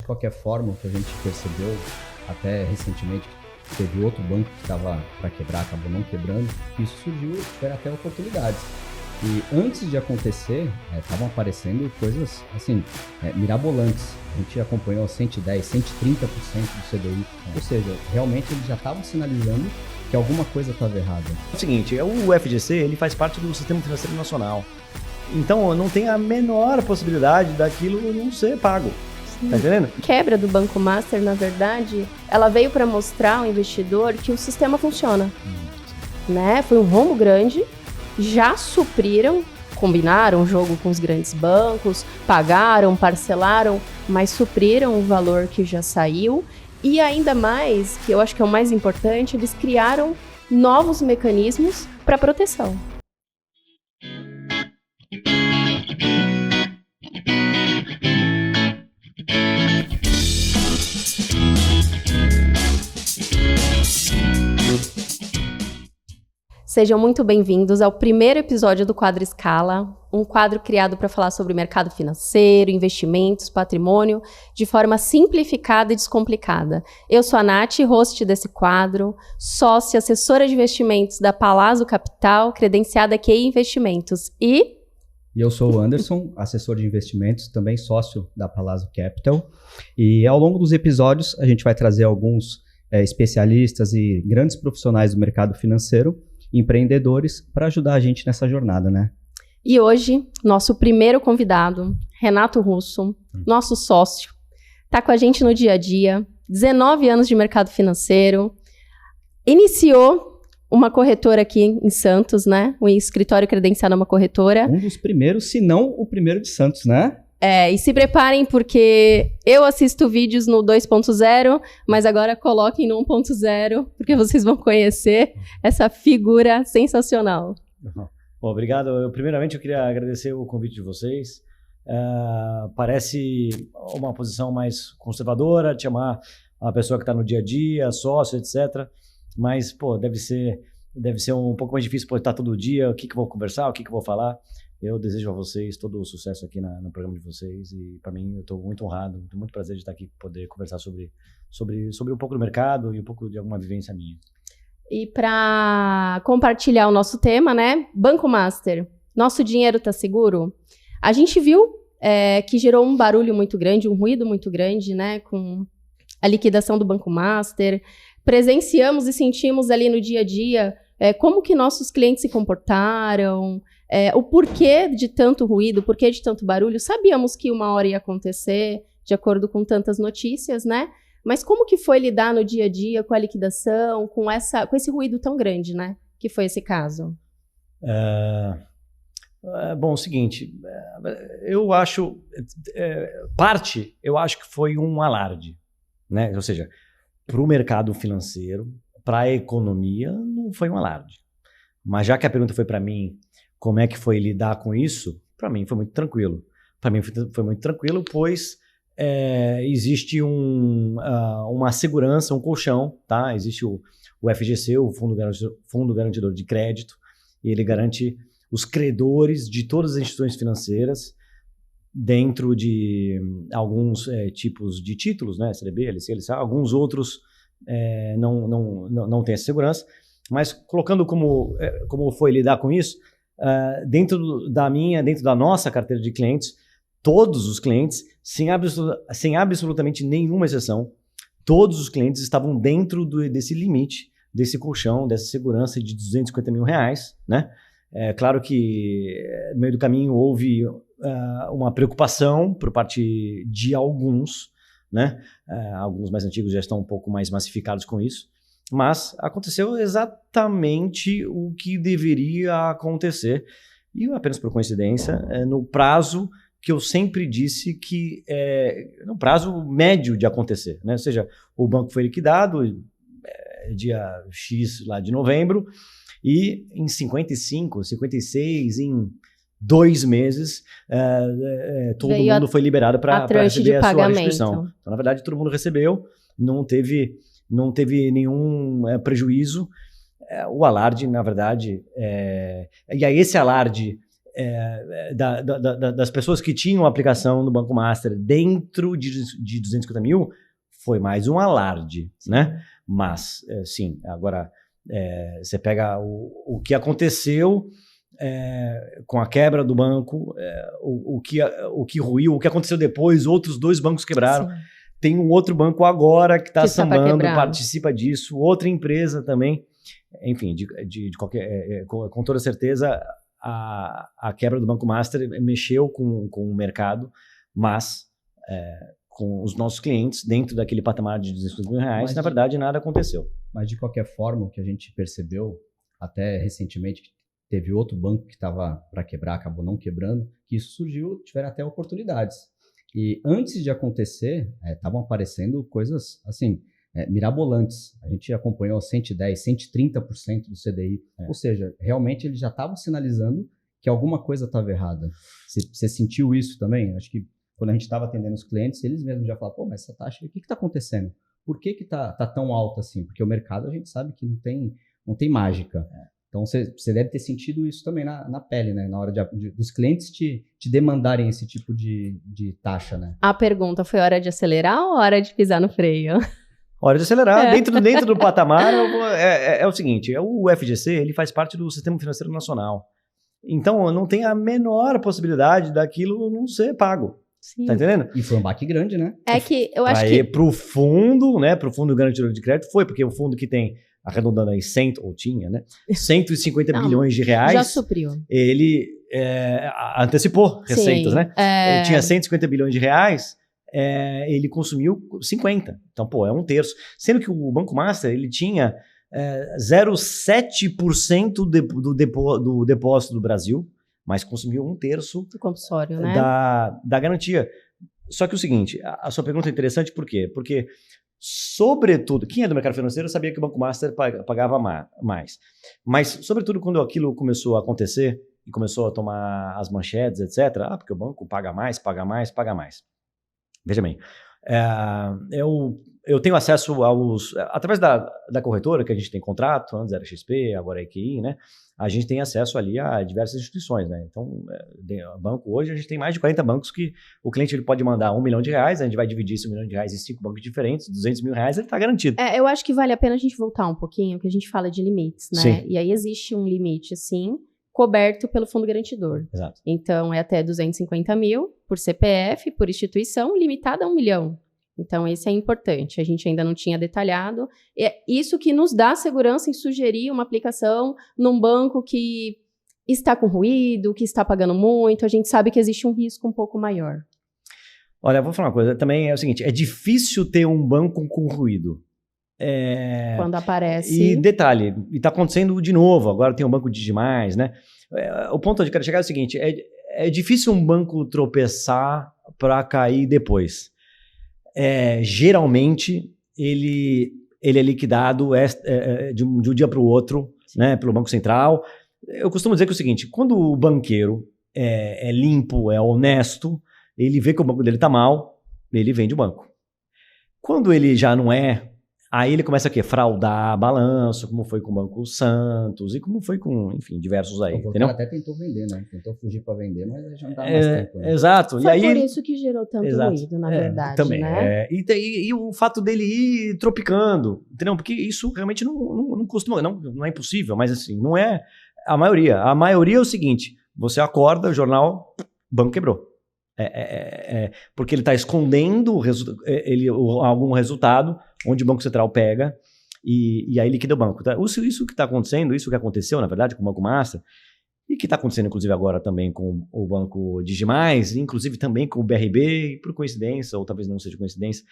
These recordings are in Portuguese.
qualquer forma, o que a gente percebeu até recentemente, teve outro banco que estava para quebrar, acabou não quebrando, isso surgiu, tiveram até oportunidades. E antes de acontecer, estavam aparecendo coisas, assim, mirabolantes. A gente acompanhou 110%, 130% do CDI. Ou seja, realmente eles já estavam sinalizando que alguma coisa estava errada. É o seguinte, o FGC ele faz parte do Sistema Financeiro Nacional. Então, não tem a menor possibilidade daquilo não ser pago. Tá entendendo? A quebra do Banco Master, na verdade, ela veio para mostrar ao investidor que o sistema funciona. Né? Foi um rombo grande. Já supriram, combinaram o jogo com os grandes bancos, pagaram, parcelaram, mas supriram o valor que já saiu. E ainda mais, que eu acho que é o mais importante, eles criaram novos mecanismos para proteção. Sejam muito bem-vindos ao primeiro episódio do Quadro Escala, um quadro criado para falar sobre mercado financeiro, investimentos, patrimônio, de forma simplificada e descomplicada. Eu sou a Nath, host desse quadro, sócia, assessora de investimentos da Palazzo Capital, credenciada QI Investimentos. E eu sou o Anderson, assessor de investimentos, também sócio da Palazzo Capital. E ao longo dos episódios a gente vai trazer alguns especialistas e grandes profissionais do mercado financeiro, empreendedores, para ajudar a gente nessa jornada, né? E hoje, nosso primeiro convidado, Renato Russo, nosso sócio, está com a gente no dia a dia, 19 anos de mercado financeiro, iniciou uma corretora aqui em Santos, né? Um escritório credenciado a uma corretora. Um dos primeiros, se não o primeiro de Santos, né? E se preparem porque eu assisto vídeos no 2.0, mas agora coloquem no 1.0, porque vocês vão conhecer essa figura sensacional. Bom, obrigado. Primeiramente, eu queria agradecer o convite de vocês. Parece uma posição mais conservadora, de chamar a pessoa que está no dia a dia, sócio, etc. Mas, deve ser um pouco mais difícil estar todo dia, o que eu vou conversar, o que eu vou falar. Eu desejo a vocês todo o sucesso aqui no programa de vocês e, para mim, eu estou muito honrado, tenho muito prazer de estar aqui poder conversar sobre um pouco do mercado e um pouco de alguma vivência minha. E para compartilhar o nosso tema, né? Banco Master, nosso dinheiro está seguro? A gente viu que gerou um barulho muito grande, um ruído muito grande, né? Com a liquidação do Banco Master. Presenciamos e sentimos ali no dia a dia como que nossos clientes se comportaram, o porquê de tanto ruído, o porquê de tanto barulho. Sabíamos que uma hora ia acontecer, de acordo com tantas notícias, né? Mas como que foi lidar no dia a dia com a liquidação, com esse ruído tão grande, né? Que foi esse caso? Bom, o seguinte, eu acho, eu acho que foi um alarde, né? Ou seja, para o mercado financeiro, para a economia, não foi um alarde. Mas já que a pergunta foi para mim, como é que foi lidar com isso? Para mim foi muito tranquilo. Para mim foi muito tranquilo, pois existe uma segurança, um colchão, tá? Existe o FGC, o Fundo Garantidor de Crédito, e ele garante os credores de todas as instituições financeiras dentro de alguns tipos de títulos, né? CDB, LC, LCA, alguns outros não têm essa segurança, mas colocando como foi lidar com isso, dentro da nossa carteira de clientes, todos os clientes, sem absolutamente nenhuma exceção, todos os clientes estavam dentro desse limite, desse colchão, dessa segurança de R$250 mil, né? Claro que no meio do caminho houve uma preocupação por parte de alguns, né? Alguns mais antigos já estão um pouco mais massificados com isso, mas aconteceu exatamente o que deveria acontecer, e apenas por coincidência, no prazo que eu sempre disse que no prazo médio de acontecer, né? Ou seja, o banco foi liquidado dia X lá de novembro, e em 55, 56, em 2 meses, todo mundo foi liberado para receber a sua restituição. Então, na verdade, todo mundo recebeu, não teve nenhum prejuízo. O alarde, na verdade, e aí esse alarde das pessoas que tinham aplicação no Banco Master dentro de 250 mil foi mais um alarde, né? Mas, sim, agora você pega o que aconteceu com a quebra do banco, o que ruiu, o que aconteceu depois, outros 2 bancos quebraram. Sim. Tem um outro banco agora que está sambando, quebrar. participa disso, outra empresa também. Enfim, de qualquer, com toda certeza, a quebra do Banco Master mexeu com o mercado, mas com os nossos clientes, dentro daquele patamar de R$200 mil, na verdade, nada aconteceu. Mas, de qualquer forma, o que a gente percebeu, até recentemente, teve outro banco que estava para quebrar, acabou não quebrando, que isso surgiu, tiveram até oportunidades. E antes de acontecer, estavam aparecendo coisas, assim, mirabolantes. A gente acompanhou 110, 130% do CDI. Ou seja, realmente eles já estavam sinalizando que alguma coisa estava errada. Você sentiu isso também? Acho que quando a gente estava atendendo os clientes, eles mesmos já falaram, pô, mas essa taxa, o que está acontecendo? Por que tá tão alta assim? Porque o mercado, a gente sabe que não tem mágica. Então, você deve ter sentido isso também na pele, né? Na hora dos clientes te demandarem esse tipo de taxa, né? A pergunta foi hora de acelerar ou hora de pisar no freio? Hora de acelerar. Dentro do patamar é o seguinte, o FGC ele faz parte do Sistema Financeiro Nacional. Então, não tem a menor possibilidade daquilo não ser pago. Sim. Tá entendendo? E foi um baque grande, né? É que eu acho que... Pro fundo, né? Pro fundo garantidor de crédito foi, porque o fundo que tem, arredondando aí, 150 bilhões de reais. Já supriu. Ele antecipou receitas, né? Ele tinha 150 bilhões de reais, ele consumiu 50. Então, pô, é um terço. Sendo que o Banco Master, ele tinha 0,7% do depósito do Brasil, mas consumiu um terço do compulsório, né? da garantia. Só que o seguinte, a sua pergunta é interessante por quê? Porque, sobretudo, quem é do mercado financeiro sabia que o Banco Master pagava mais. Mas, sobretudo, quando aquilo começou a acontecer e começou a tomar as manchetes, etc., porque o banco paga mais. Veja bem, eu tenho acesso através da corretora, que a gente tem contrato, antes era XP, agora é EQI, né? A gente tem acesso ali a diversas instituições, né? Então, banco hoje, a gente tem mais de 40 bancos que o cliente ele pode mandar R$1 milhão, a gente vai dividir esse R$1 milhão em 5 bancos diferentes, R$200 mil, ele está garantido. Eu acho que vale a pena a gente voltar um pouquinho, que a gente fala de limites, né? Sim. E aí existe um limite, assim, coberto pelo fundo garantidor. Exato. Então, é até 250 mil por CPF, por instituição, limitada a 1 milhão. Então, esse é importante. A gente ainda não tinha detalhado. É isso que nos dá segurança em sugerir uma aplicação num banco que está com ruído, que está pagando muito. A gente sabe que existe um risco um pouco maior. Olha, vou falar uma coisa. Também é o seguinte, é difícil ter um banco com ruído. Quando aparece... E detalhe, e está acontecendo de novo. Agora tem um banco de demais, né? O ponto onde eu quero chegar é o seguinte, é difícil um banco tropeçar para cair depois. Geralmente ele é liquidado de um dia para o outro, né, pelo Banco Central. Eu costumo dizer que é o seguinte, quando o banqueiro é limpo, é honesto, ele vê que o banco dele está mal, ele vende o banco. Quando ele já não aí ele começa a fraudar balanço, como foi com o Banco Santos e como foi com, enfim, diversos aí. O cara até tentou vender, né? Tentou fugir para vender, mas já não dava mais tempo. Né? Exato. Foi e aí, por isso que gerou tanto ruído, na verdade, também, né? E o fato dele ir tropicando, entendeu? Porque isso realmente não costuma, não é impossível, mas assim, não é a maioria. A maioria é o seguinte, você acorda, o jornal, o banco quebrou. Porque ele está escondendo algum resultado onde o Banco Central pega e aí liquida o banco. Tá? Isso que está acontecendo, isso que aconteceu, na verdade, com o Banco Master, e que está acontecendo, inclusive, agora também com o Banco Digimais, inclusive também com o BRB, e por coincidência, ou talvez não seja coincidência,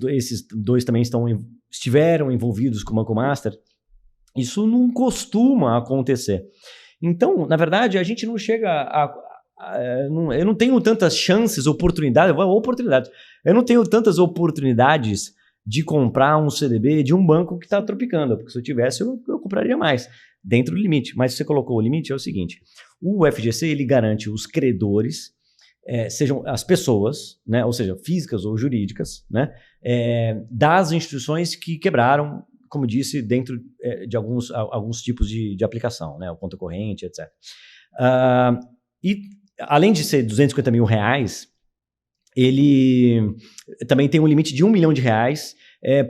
esses dois também estiveram envolvidos com o Banco Master. Isso não costuma acontecer. Então, na verdade, a gente não chega eu não tenho tantas chances, oportunidades. Eu não tenho tantas oportunidades de comprar um CDB de um banco que está tropicando, porque se eu tivesse, eu compraria mais, dentro do limite. Mas se você colocou o limite, é o seguinte, o FGC ele garante os credores, sejam as pessoas, né, ou seja, físicas ou jurídicas, né, das instituições que quebraram, como disse, dentro de alguns tipos de aplicação, né, o conta corrente, etc. E além de ser 250 mil reais, ele também tem um limite de R$1 milhão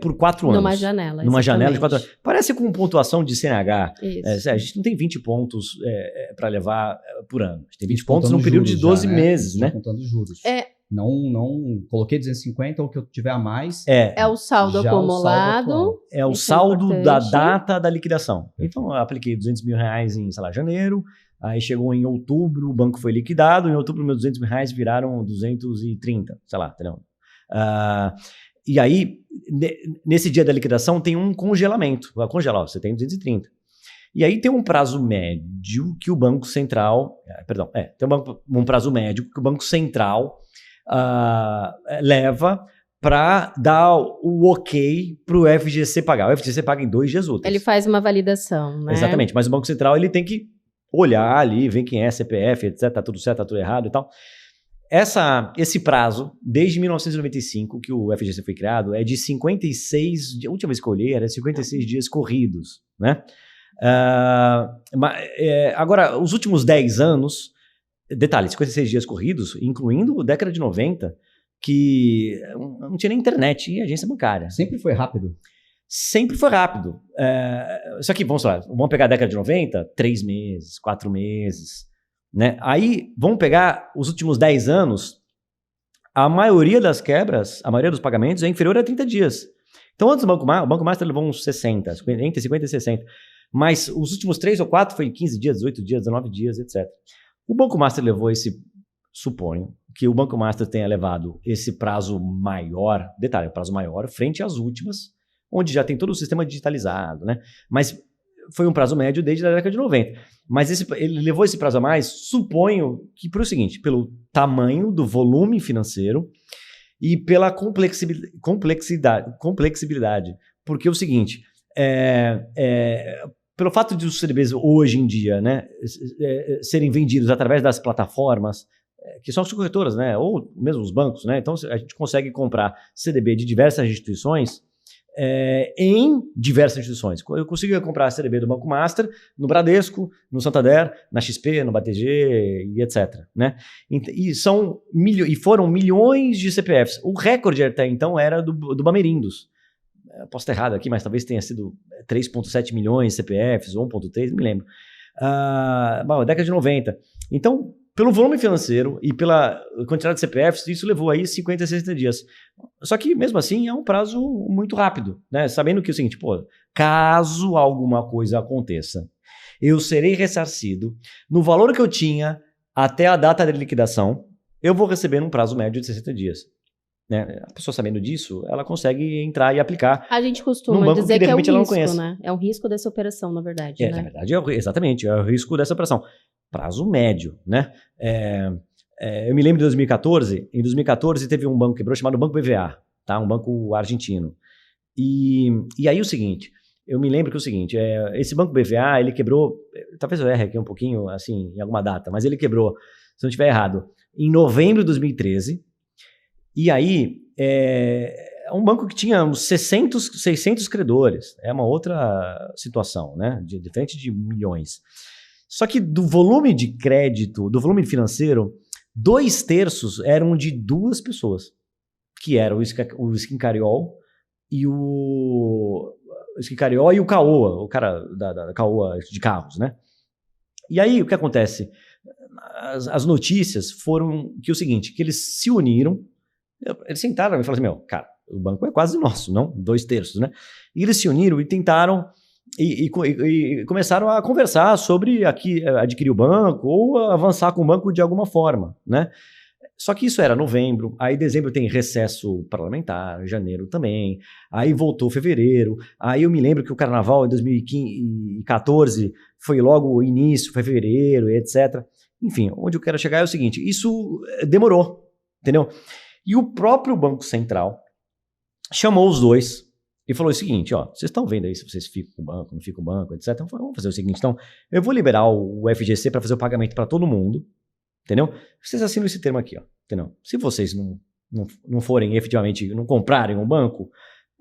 por 4 anos. Numa janela. Numa janela de 4 exatamente. anos. Parece com pontuação de CNH. Isso. A gente não tem 20 pontos para levar por ano. A gente tem 20 Isso pontos contando num período de juros 12 já, meses, Já né? contando juros. É. Não coloquei 250, ou o que eu tiver a mais. É o saldo Já o saldo acumulado. atual. É o Isso é saldo da importante. data da liquidação. Então, eu apliquei R$200 mil em, sei lá, janeiro. Aí chegou em outubro, o banco foi liquidado. Em outubro, meus R$200 mil viraram 230, sei lá, entendeu? E aí, nesse dia da liquidação, tem um congelamento. Vai congelar, você tem 230. E aí tem um prazo médio que o Banco Central... tem um prazo médio que o Banco Central leva para dar o ok para o FGC pagar. O FGC paga em 2 dias úteis. Ele faz uma validação, né? Exatamente, mas o Banco Central ele tem que olhar ali, ver quem é, CPF, etc, tá tudo certo, tá tudo errado e tal. Esse prazo, desde 1995, que o FGC foi criado, é de 56, a última vez que eu olhei, era 56 dias corridos, né? Agora, os últimos 10 anos, detalhe, 56 dias corridos, incluindo a década de 90, que não tinha nem internet e agência bancária. Sempre foi rápido. Sempre foi rápido. Só que, vamos pegar a década de 90, 3 meses, 4 meses, né? Aí, vamos pegar os últimos 10 anos, a maioria das quebras, a maioria dos pagamentos é inferior a 30 dias. Então, antes o Banco Master levou uns 60, entre 50 e 60. Mas os últimos 3 ou 4 foi 15 dias, 18 dias, 19 dias, etc. O Banco Master levou suponho que o Banco Master tenha levado esse prazo maior, detalhe, prazo maior, frente às últimas, onde já tem todo o sistema digitalizado, né? Mas foi um prazo médio desde a década de 90. Mas ele levou esse prazo a mais, suponho que pelo seguinte, pelo tamanho do volume financeiro e pela complexibilidade. Porque é o seguinte, pelo fato de os CDBs hoje em dia, né, serem vendidos através das plataformas, que são as corretoras, né, ou mesmo os bancos, né, então a gente consegue comprar CDB de diversas instituições em diversas instituições. Eu consigo comprar CDB do Banco Master no Bradesco, no Santander, na XP, no BTG e etc. Né? E foram milhões de CPFs. O recorde até então era do Bamerindos. Posso estar errado aqui, mas talvez tenha sido 3,7 milhões de CPFs, ou 1,3, não me lembro. Década de 90. Então, pelo volume financeiro e pela quantidade de CPFs, isso levou aí 50 a 60 dias. Só que, mesmo assim, é um prazo muito rápido, né? Sabendo que é o seguinte, caso alguma coisa aconteça, eu serei ressarcido no valor que eu tinha até a data de liquidação, eu vou receber num prazo médio de 60 dias. Né? A pessoa sabendo disso, ela consegue entrar e aplicar. A gente costuma dizer que é um risco, né? É um risco dessa operação, na verdade. Na verdade, exatamente, é o risco dessa operação. Prazo médio, né? Eu me lembro de 2014. Em 2014 teve um banco que quebrou chamado Banco BVA, tá? Um banco argentino. E aí o seguinte, eu me lembro que o seguinte, esse Banco BVA, ele quebrou, talvez eu erre aqui um pouquinho, assim, em alguma data, mas ele quebrou, se não estiver errado, em novembro de 2013. E aí, é um banco que tinha uns 600 credores. É uma outra situação, né? De frente de milhões. Só que do volume de crédito, do volume financeiro, 2/3 eram de 2 pessoas, que eram o Schincariol e o Caoa, o cara da Caoa de carros, né? E aí, o que acontece? As notícias foram que o seguinte, que eles se uniram, eles sentaram e falaram assim, cara, o banco é quase nosso, não? 2/3, né? E eles se uniram e tentaram e começaram a conversar sobre adquirir o banco ou avançar com o banco de alguma forma, né? Só que isso era novembro, aí dezembro tem recesso parlamentar, janeiro também, aí voltou fevereiro, aí eu me lembro que o carnaval em 2014 foi logo o início, fevereiro, etc. Enfim, onde eu quero chegar é o seguinte, isso demorou, entendeu? E o próprio Banco Central chamou os dois e falou o seguinte, vocês estão vendo aí se vocês ficam com o banco, não ficam com o banco, etc. Então vamos fazer o seguinte, então, eu vou liberar o FGC para fazer o pagamento para todo mundo, entendeu? Vocês assinam esse termo aqui, entendeu? Se vocês não forem efetivamente, não comprarem um banco,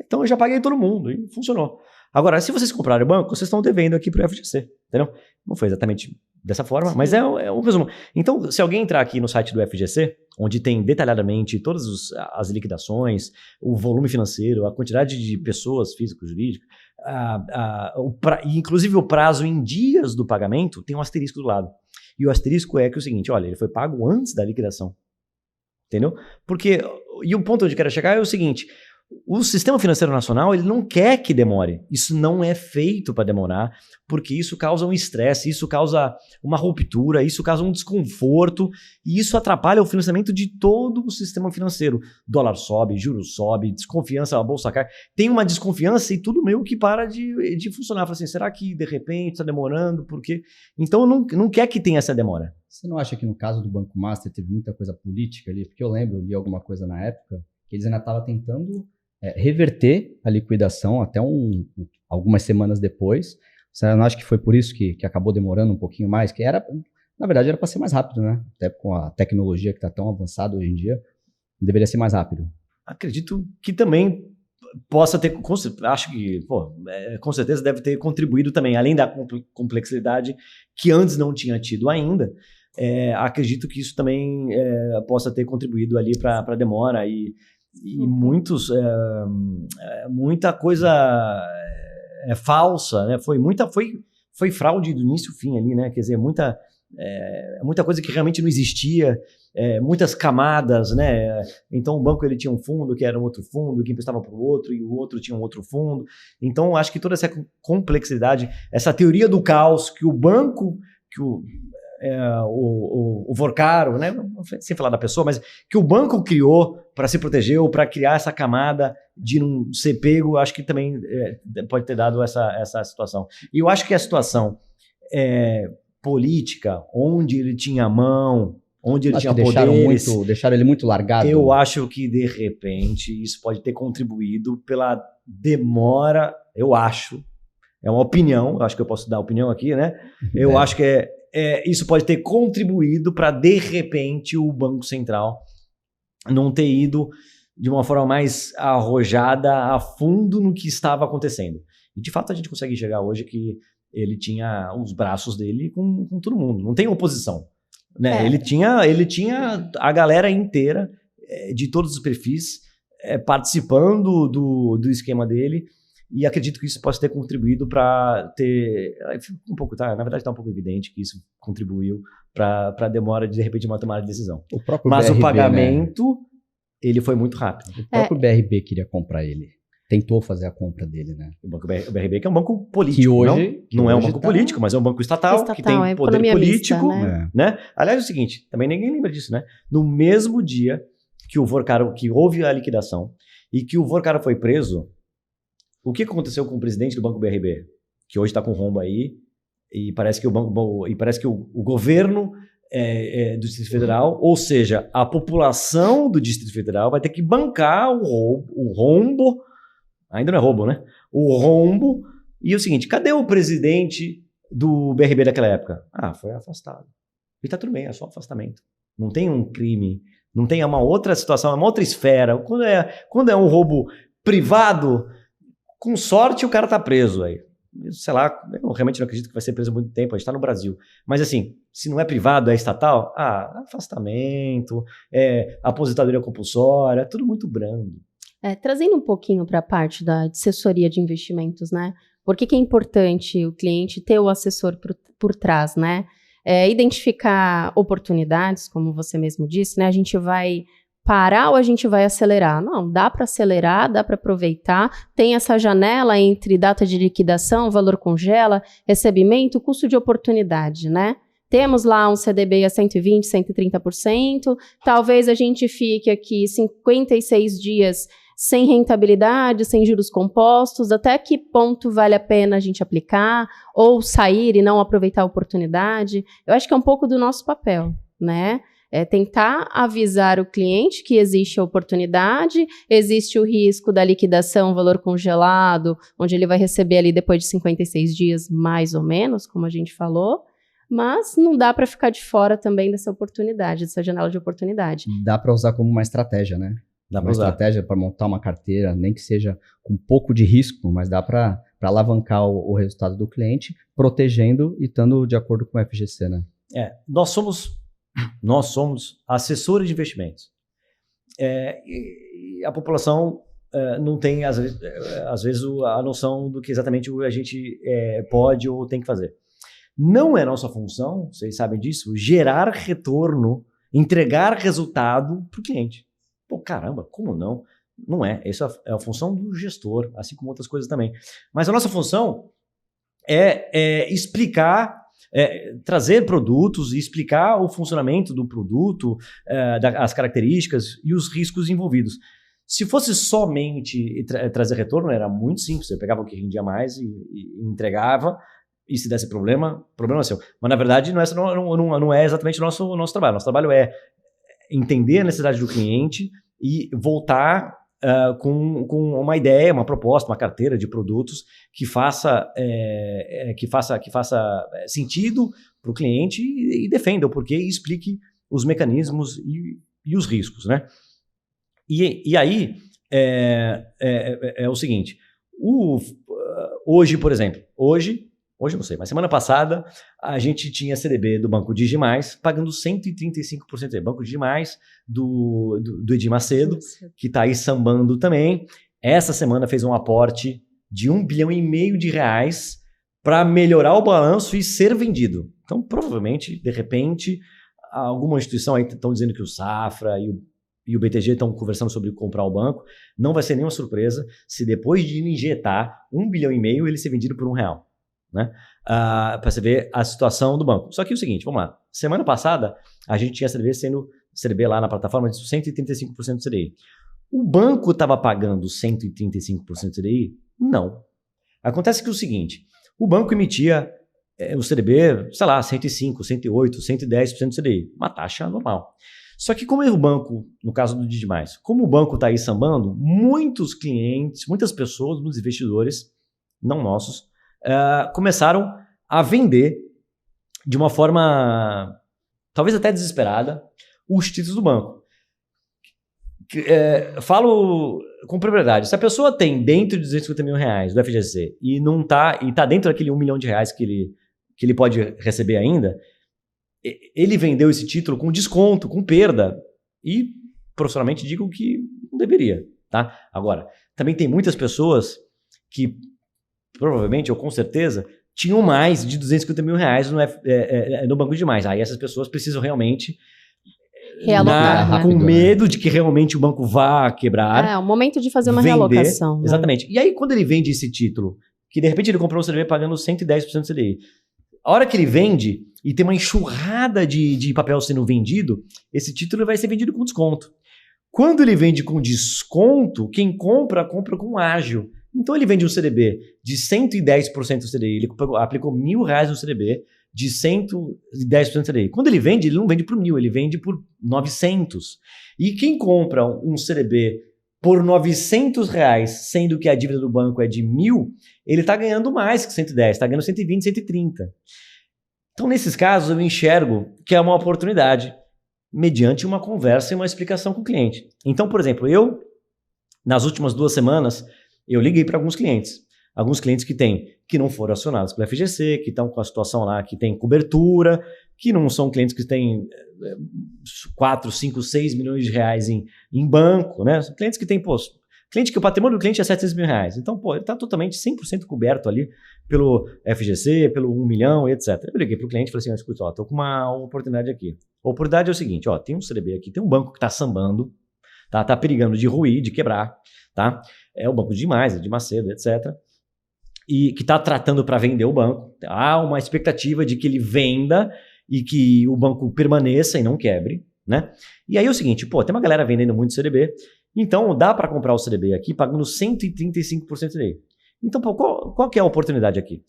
então eu já paguei todo mundo e funcionou. Agora, se vocês comprarem o banco, vocês estão devendo aqui para o FGC, entendeu? Não foi exatamente dessa forma, mas é um resumo. Então, se alguém entrar aqui no site do FGC, onde tem detalhadamente todas as liquidações, o volume financeiro, a quantidade de pessoas físicas, jurídicas, inclusive o prazo em dias do pagamento, tem um asterisco do lado. E o asterisco é que é o seguinte, olha, ele foi pago antes da liquidação. Entendeu? Porque, e o ponto onde eu quero chegar é o seguinte, o sistema financeiro nacional, ele não quer que demore. Isso não é feito para demorar, porque isso causa um estresse, isso causa uma ruptura, isso causa um desconforto, e isso atrapalha o financiamento de todo o sistema financeiro. Dólar sobe, juros sobe, desconfiança, a bolsa cai. Tem uma desconfiança e tudo meio que para de funcionar. Fala assim, será que de repente está demorando? Por quê? Então não quer que tenha essa demora. Você não acha que no caso do Banco Master teve muita coisa política ali? Porque eu lembro, li alguma coisa na época, que eles ainda estavam tentando reverter a liquidação até algumas semanas depois. Você não acha que foi por isso que acabou demorando um pouquinho mais? Que na verdade, era para ser mais rápido, né? Até com a tecnologia que está tão avançada hoje em dia, deveria ser mais rápido. Acredito que também possa ter, acho que, com certeza deve ter contribuído também, além da complexidade que antes não tinha tido ainda. Acredito que isso também possa ter contribuído ali para a demora e muita coisa falsa, né? Foi fraude do início ao fim ali, né? Quer dizer, muita coisa que realmente não existia, muitas camadas, né? Então o banco ele tinha um fundo que era um outro fundo, que emprestava para o outro, e o outro tinha um outro fundo. Então acho que toda essa complexidade, essa teoria do caos que o banco, o Vorcaro, né? Sem falar da pessoa, mas que o banco criou para se proteger ou para criar essa camada de não ser pego, acho que também pode ter dado essa situação. E eu acho que a situação política, onde ele tinha mão, onde ele tinha poderes... Deixaram ele muito largado. Eu acho que, de repente, isso pode ter contribuído pela demora, eu acho. É uma opinião, eu acho que eu posso dar opinião aqui, né? Eu acho que isso pode ter contribuído para, de repente, o Banco Central não ter ido de uma forma mais arrojada a fundo no que estava acontecendo. E, de fato, a gente consegue enxergar hoje que ele tinha os braços dele com todo mundo. Não tem oposição. Né? Ele tinha a galera inteira de todos os perfis participando do esquema dele. E acredito que isso possa ter contribuído para ter... um pouco, na verdade está um pouco evidente que isso contribuiu para a demora de repente, uma tomada de decisão. Mas BRB, o pagamento, né? Ele foi muito rápido. O próprio BRB queria comprar ele. Tentou fazer a compra dele, né? O BRB que é um banco político, que hoje, não é um banco político, mas é um banco estatal que tem poder político. Mista, né? Aliás, é o seguinte, também ninguém lembra disso, né? No mesmo dia que o Vorcaro, que houve a liquidação e que o Vorcaro foi preso, o que aconteceu com o presidente do Banco BRB? Que hoje está com rombo aí, e parece que o governo do Distrito Federal, ou seja, a população do Distrito Federal vai ter que bancar o rombo, ainda não é roubo, né? O rombo, e o seguinte, cadê o presidente do BRB daquela época? Foi afastado. E tá tudo bem, é só afastamento. Não tem um crime, não tem uma outra situação, é uma outra esfera. Quando é um roubo privado... Com sorte, o cara tá preso aí. Sei lá, eu realmente não acredito que vai ser preso há muito tempo, a gente tá no Brasil. Mas assim, se não é privado, é estatal, afastamento, aposentadoria compulsória, tudo muito brando. Trazendo um pouquinho para a parte da assessoria de investimentos, né? Por que é importante o cliente ter o assessor por trás, né? Identificar oportunidades, como você mesmo disse, né? A gente vai... parar ou a gente vai acelerar? Não, dá para acelerar, dá para aproveitar. Tem essa janela entre data de liquidação, valor congela, recebimento, custo de oportunidade, né? Temos lá um CDB a 120%, 130%. Talvez a gente fique aqui 56 dias sem rentabilidade, sem juros compostos. Até que ponto vale a pena a gente aplicar ou sair e não aproveitar a oportunidade? Eu acho que é um pouco do nosso papel, né? Tentar avisar o cliente que existe a oportunidade, existe o risco da liquidação, valor congelado, onde ele vai receber ali depois de 56 dias, mais ou menos, como a gente falou, mas não dá para ficar de fora também dessa oportunidade, dessa janela de oportunidade. Dá para usar como uma estratégia, né? Dá uma estratégia para montar uma carteira, nem que seja com um pouco de risco, mas dá para alavancar o resultado do cliente, protegendo e estando de acordo com o FGC, né? Nós somos assessores de investimentos. E a população não tem, às vezes, a noção do que exatamente a gente pode ou tem que fazer. Não é nossa função, vocês sabem disso, gerar retorno, entregar resultado para o cliente. Pô, caramba, como não? Não é. Essa é a função do gestor, assim como outras coisas também. Mas a nossa função é explicar, trazer produtos e explicar o funcionamento do produto, as características e os riscos envolvidos. Se fosse somente trazer retorno, era muito simples. Você pegava o que rendia mais e entregava, e se desse problema é seu. Mas, na verdade, não é exatamente o nosso trabalho. Nosso trabalho é entender a necessidade do cliente e voltar com uma ideia, uma proposta, uma carteira de produtos que faça sentido para o cliente e defenda o porquê e explique os mecanismos e os riscos, né? E aí é o seguinte, hoje, por exemplo, hoje não sei, mas semana passada a gente tinha CDB do Banco Digimais pagando 135%. Banco Digimais do Edir Macedo, que está aí sambando também. Essa semana fez um aporte de R$1,5 bilhão para melhorar o balanço e ser vendido. Então, provavelmente, de repente, alguma instituição aí estão dizendo que o Safra e o BTG estão conversando sobre comprar o banco. Não vai ser nenhuma surpresa se depois de injetar R$1,5 bilhão ele ser vendido por R$1. Né? Para você ver a situação do banco. Só que é o seguinte, vamos lá. Semana passada, a gente tinha CDB lá na plataforma de 135% do CDI. O banco estava pagando 135% do CDI? Não. Acontece que é o seguinte, o banco emitia o CDB, sei lá, 105, 108, 110% do CDI. Uma taxa normal. Só que como é o banco, no caso do Digimais, como o banco está aí sambando, muitos clientes, muitas pessoas, muitos investidores, não nossos, começaram a vender de uma forma talvez até desesperada os títulos do banco. Falo com propriedade, se a pessoa tem dentro de R$250 mil do FGC e está dentro daquele R$1 milhão que ele pode receber ainda, ele vendeu esse título com desconto, com perda, e profissionalmente digo que não deveria, tá? Agora, também tem muitas pessoas que provavelmente, ou com certeza, tinham mais de R$250 mil no Banco Digimais. Aí essas pessoas precisam realmente realocar, com medo de que realmente o banco vá quebrar. É o momento de fazer uma realocação. Exatamente. Né? E aí, quando ele vende esse título, que de repente ele comprou um CDB pagando 110% do CDI, a hora que ele vende e tem uma enxurrada de papel sendo vendido, esse título vai ser vendido com desconto. Quando ele vende com desconto, quem compra com ágio. Então ele vende um CDB de 110% do CDI, ele aplicou R$1.000 no CDB de 110% do CDI. Quando ele não vende por 1.000, ele vende por 900. E quem compra um CDB por R$900, sendo que a dívida do banco é de 1.000, ele está ganhando mais que 110, está ganhando 120, 130. Então nesses casos eu enxergo que é uma oportunidade, mediante uma conversa e uma explicação com o cliente. Então, por exemplo, nas últimas 2 semanas, eu liguei para alguns clientes que não foram acionados pelo FGC, que estão com a situação lá, que tem cobertura, que não são clientes que têm 4, 5, 6 milhões de reais em banco, né? São clientes que têm, cliente que o patrimônio do cliente é 700 mil reais. Então, ele está totalmente 100% coberto ali pelo FGC, pelo 1 milhão e etc. Eu liguei para o cliente e falei assim, escuta, estou com uma oportunidade aqui. A oportunidade é o seguinte, tem um CDB aqui, tem um banco que está sambando, tá perigando de ruir, de quebrar, tá? É o Banco Digimais, Edir Macedo, etc. E que está tratando para vender o banco. Há uma expectativa de que ele venda e que o banco permaneça e não quebre, né? E aí é o seguinte, tem uma galera vendendo muito CDB, então dá para comprar o CDB aqui pagando 135% do CDI. Então, qual que é a oportunidade aqui?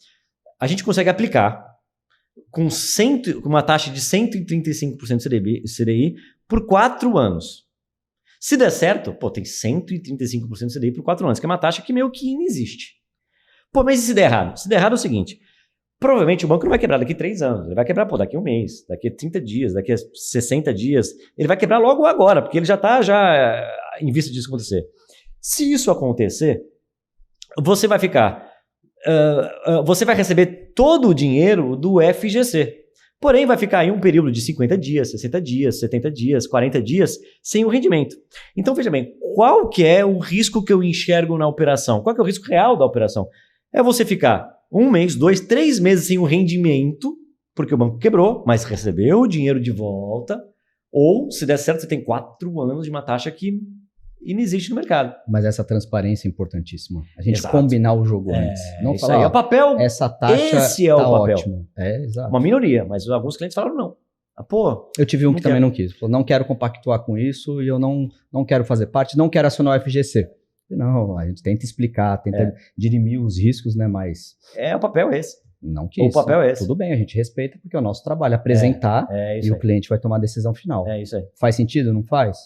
A gente consegue aplicar com uma taxa de 135% do CDI por 4 anos. Se der certo, tem 135% do CDI por 4 anos, que é uma taxa que meio que não existe. Mas e se der errado? Se der errado é o seguinte, provavelmente o banco não vai quebrar daqui 3 anos, ele vai quebrar daqui 1 mês, daqui a 30 dias, daqui a 60 dias, ele vai quebrar logo agora, porque ele já está em vista disso acontecer. Se isso acontecer, você vai ficar você vai receber todo o dinheiro do FGC. Porém, vai ficar aí um período de 50 dias, 60 dias, 70 dias, 40 dias sem o rendimento. Então, veja bem, qual que é o risco que eu enxergo na operação? Qual que é o risco real da operação? É você ficar 1 mês, 2, 3 meses sem o rendimento, porque o banco quebrou, mas recebeu o dinheiro de volta, ou, se der certo, você tem 4 anos de uma taxa que inexiste no mercado. Mas essa transparência é importantíssima. A gente Exato. combinar o jogo antes. Não isso falar, aí é o papel. essa taxa Esse é o tá papel. ótimo. Exato. Uma minoria, mas alguns clientes falaram não. Eu tive um que também quero. não quis. Falou, não quero compactuar com isso e eu não quero fazer parte, não quero acionar o FGC. Não, a gente tenta explicar, tenta dirimir os riscos, né? Mas O papel é esse. não quis. O papel é esse. Tudo bem, a gente respeita, porque é o nosso trabalho apresentar É isso e o aí. cliente vai tomar a decisão final. É isso aí. Faz sentido? Não faz?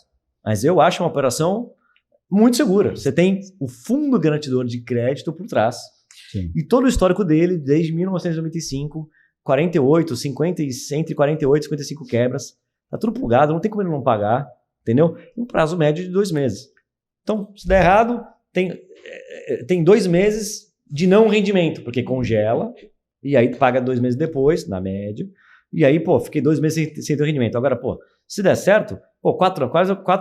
Mas eu acho uma operação muito segura. Você tem o fundo garantidor de crédito por trás. Sim. E todo o histórico dele, desde 1995, 48, 50, entre 48 e 55 quebras. Tá tudo plugado, não tem como ele não pagar, entendeu? Um prazo médio de 2 meses. Então, se der errado, tem 2 meses de não rendimento, porque congela, e aí paga 2 meses depois, na média. E aí, fiquei 2 meses sem ter rendimento. Agora, se der certo, 4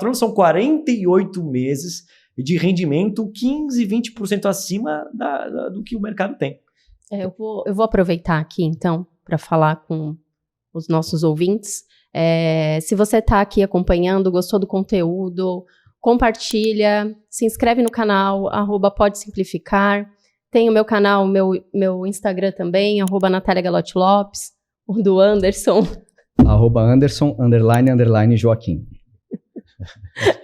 anos são 48 meses de rendimento, 15, 20% acima do que o mercado tem. Eu vou aproveitar aqui, então, para falar com os nossos ouvintes. Se você está aqui acompanhando, gostou do conteúdo, compartilha, se inscreve no canal, @podesimplificar. Tem o meu canal, meu Instagram também, @NataliaGalotti-Lopes, o do Anderson. @Anderson, _ Joaquim.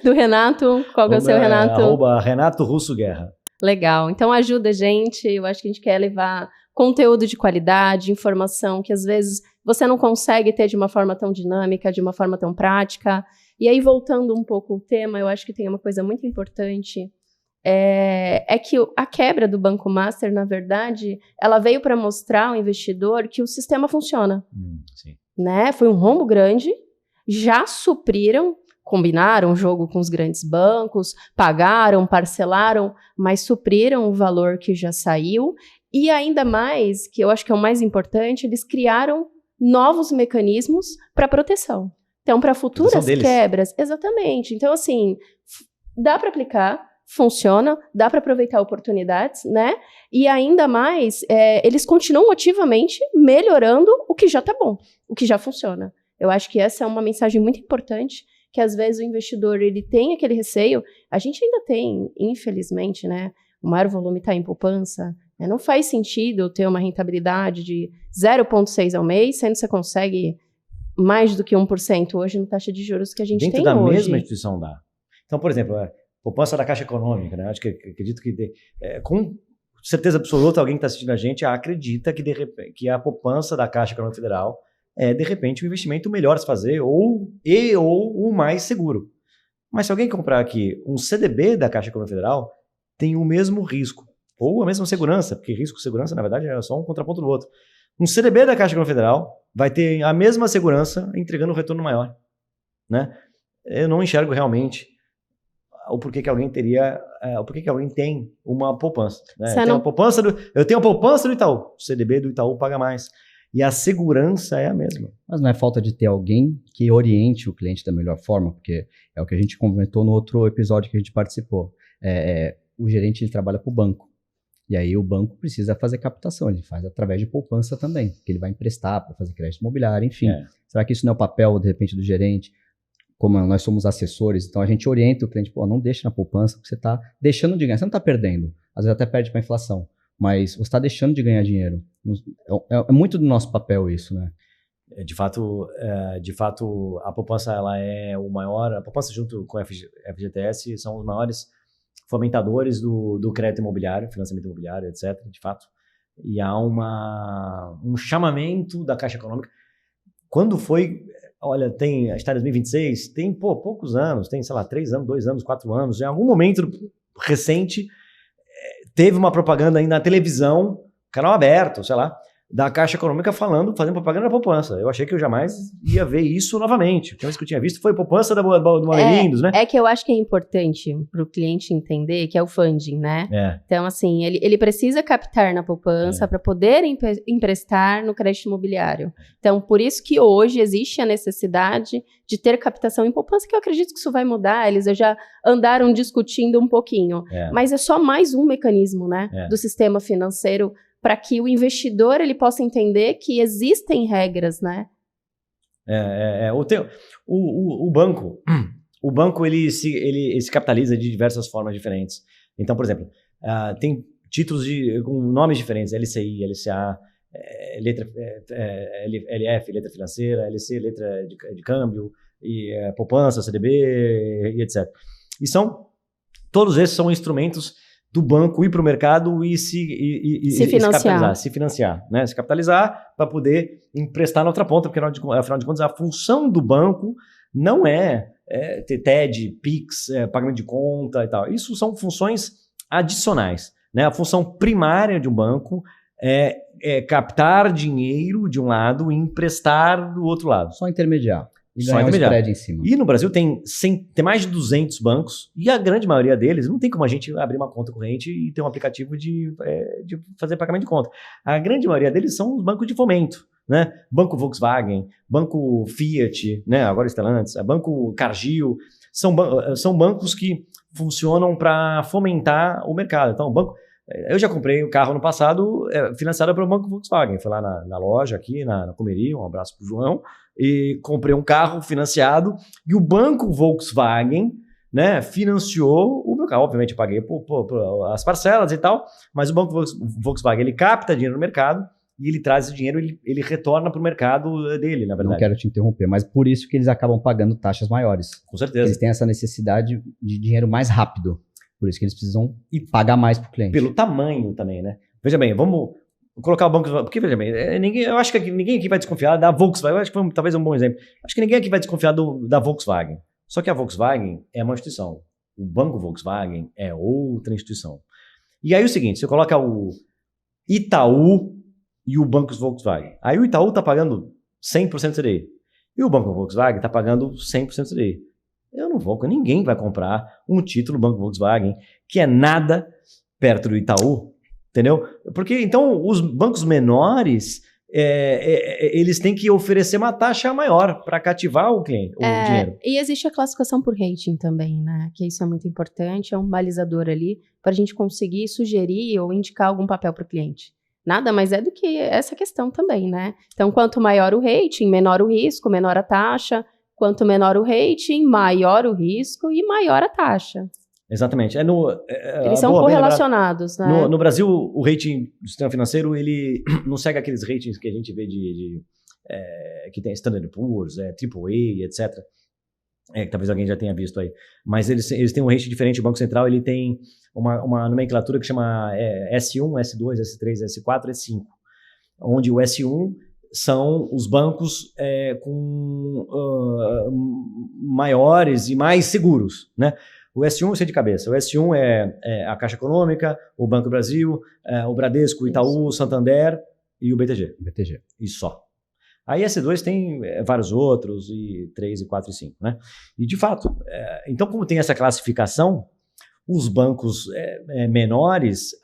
Do Renato, qual que é o seu, Renato? @Renato Russo Guerra. Legal, então ajuda a gente, eu acho que a gente quer levar conteúdo de qualidade, informação que às vezes você não consegue ter de uma forma tão dinâmica, de uma forma tão prática. E aí, voltando um pouco ao tema, eu acho que tem uma coisa muito importante, é que a quebra do Banco Master, na verdade, ela veio para mostrar ao investidor que o sistema funciona. Sim. Né? Foi um rombo grande, já supriram, combinaram o jogo com os grandes bancos, pagaram, parcelaram, mas supriram o valor que já saiu. E ainda mais, que eu acho que é o mais importante, eles criaram novos mecanismos para proteção. Então, para futuras quebras, exatamente. Então, assim, dá para aplicar, funciona, dá para aproveitar oportunidades, né? E ainda mais, eles continuam ativamente melhorando o que já está bom, o que já funciona. Eu acho que essa é uma mensagem muito importante, que às vezes o investidor ele tem aquele receio. A gente ainda tem, infelizmente, né? O maior volume está em poupança. Não faz sentido ter uma rentabilidade de 0,6 ao mês, sendo que você consegue mais do que 1% hoje na taxa de juros que a gente tem hoje. Dentro da mesma instituição dá. Então, por exemplo, poupança da Caixa Econômica, né? Acredito que com certeza absoluta alguém que está assistindo a gente acredita que a poupança da Caixa Econômica Federal é, de repente, um investimento melhor a se fazer ou o mais seguro. Mas se alguém comprar aqui um CDB da Caixa Econômica Federal, tem o mesmo risco, ou a mesma segurança, porque risco e segurança, na verdade, é só um contraponto do outro. Um CDB da Caixa Econômica Federal vai ter a mesma segurança entregando um retorno maior. Né? Eu não enxergo realmente o porquê que alguém teria, o porquê que alguém tem uma poupança. Né? Eu tenho a poupança do Itaú, o CDB do Itaú paga mais. E a segurança é a mesma. Mas não é falta de ter alguém que oriente o cliente da melhor forma, porque é o que a gente comentou no outro episódio que a gente participou. O gerente ele trabalha para o banco. E aí o banco precisa fazer captação, ele faz através de poupança também, porque ele vai emprestar para fazer crédito imobiliário, enfim. Será que isso não é o papel, de repente, do gerente? Como nós somos assessores, então a gente orienta o cliente, não deixa na poupança, porque você está deixando de ganhar, você não está perdendo. Às vezes até perde para a inflação, mas você está deixando de ganhar dinheiro. É muito do nosso papel isso, né? De fato, a poupança ela é o maior, a poupança junto com o FGTS são os maiores fomentadores do crédito imobiliário, financiamento imobiliário, etc., de fato. E há um chamamento da Caixa Econômica. Quando foi, olha, a gente está em 2026, tem poucos anos, tem, 3 anos, 2 anos, 4 anos, em algum momento recente, teve uma propaganda aí na televisão, canal aberto, da Caixa Econômica fazendo propaganda da poupança. Eu achei que eu jamais ia ver isso novamente. A última vez que eu tinha visto foi poupança do Morelindos, né? É que eu acho que é importante para o cliente entender que é o funding, né? Então, assim, ele precisa captar na poupança para poder emprestar no crédito imobiliário. Então, por isso que hoje existe a necessidade de ter captação em poupança, que eu acredito que isso vai mudar, eles já andaram discutindo um pouquinho. Mas é só mais um mecanismo, né, do sistema financeiro para que o investidor ele possa entender que existem regras, né? O banco ele se capitaliza de diversas formas diferentes. Então, por exemplo, tem títulos com nomes diferentes, LCI, LCA, LF, letra financeira, LC, letra de câmbio, e poupança, CDB, e etc. Todos esses são instrumentos do banco ir para o mercado e se financiar. Se financiar, né? Se capitalizar para poder emprestar na outra ponta, porque afinal de contas a função do banco não é ter TED, PIX, pagamento de conta e tal. Isso são funções adicionais, né? A função primária de um banco é captar dinheiro de um lado e emprestar do outro lado. Só intermediar. E ganhar um spread em cima. E no Brasil tem mais de 200 bancos e a grande maioria deles não tem como a gente abrir uma conta corrente e ter um aplicativo de fazer pagamento de conta. A grande maioria deles são os bancos de fomento, né? Banco Volkswagen, Banco Fiat, né? Agora Stellantis, Banco Cargill, são bancos que funcionam para fomentar o mercado. Então, eu já comprei um carro no passado financiado pelo Banco Volkswagen. Fui lá na loja aqui, na Comeria, um abraço pro João, e comprei um carro financiado e o Banco Volkswagen, né, financiou o meu carro. Obviamente eu paguei por as parcelas e tal, mas o Banco Volkswagen ele capta dinheiro no mercado e ele traz esse dinheiro, ele retorna para o mercado dele, na verdade. Não quero te interromper, mas por isso que eles acabam pagando taxas maiores. Com certeza. Eles têm essa necessidade de dinheiro mais rápido. Por isso que eles precisam pagar mais para o cliente. Pelo tamanho também, né? Veja bem, vamos colocar o banco... Porque, veja bem, eu acho que ninguém aqui vai desconfiar da Volkswagen. Eu acho que foi talvez um bom exemplo. Acho que ninguém aqui vai desconfiar da Volkswagen. Só que a Volkswagen é uma instituição. O Banco Volkswagen é outra instituição. E aí é o seguinte, você coloca o Itaú e o Banco Volkswagen. Aí o Itaú está pagando 100% CDI. E o Banco Volkswagen está pagando 100% CDI. Ninguém vai comprar um título Banco Volkswagen que é nada perto do Itaú, entendeu? Porque então os bancos menores eles têm que oferecer uma taxa maior para cativar o cliente, o dinheiro. E existe a classificação por rating também, né? Que isso é muito importante, é um balizador ali para a gente conseguir sugerir ou indicar algum papel para o cliente. Nada mais é do que essa questão também, né? Então, quanto maior o rating, menor o risco, menor a taxa. Quanto menor o rating, maior o risco e maior a taxa. Exatamente. Eles são correlacionados, né? No Brasil, o rating do sistema financeiro, ele não segue aqueles ratings que a gente vê que tem Standard & Poor's, AAA, etc. Que talvez alguém já tenha visto aí. Mas eles têm um rating diferente. O Banco Central ele tem uma nomenclatura que chama S1, S2, S3, S4, S5. Onde o S1... são os bancos com maiores e mais seguros, né? O S1 eu sei de cabeça. O S1 é a Caixa Econômica, o Banco do Brasil, o Bradesco, o Itaú, o Santander e o BTG. E só. Aí S2 tem vários outros, e 3, e 4, e 5, né? E de fato, então como tem essa classificação, os bancos menores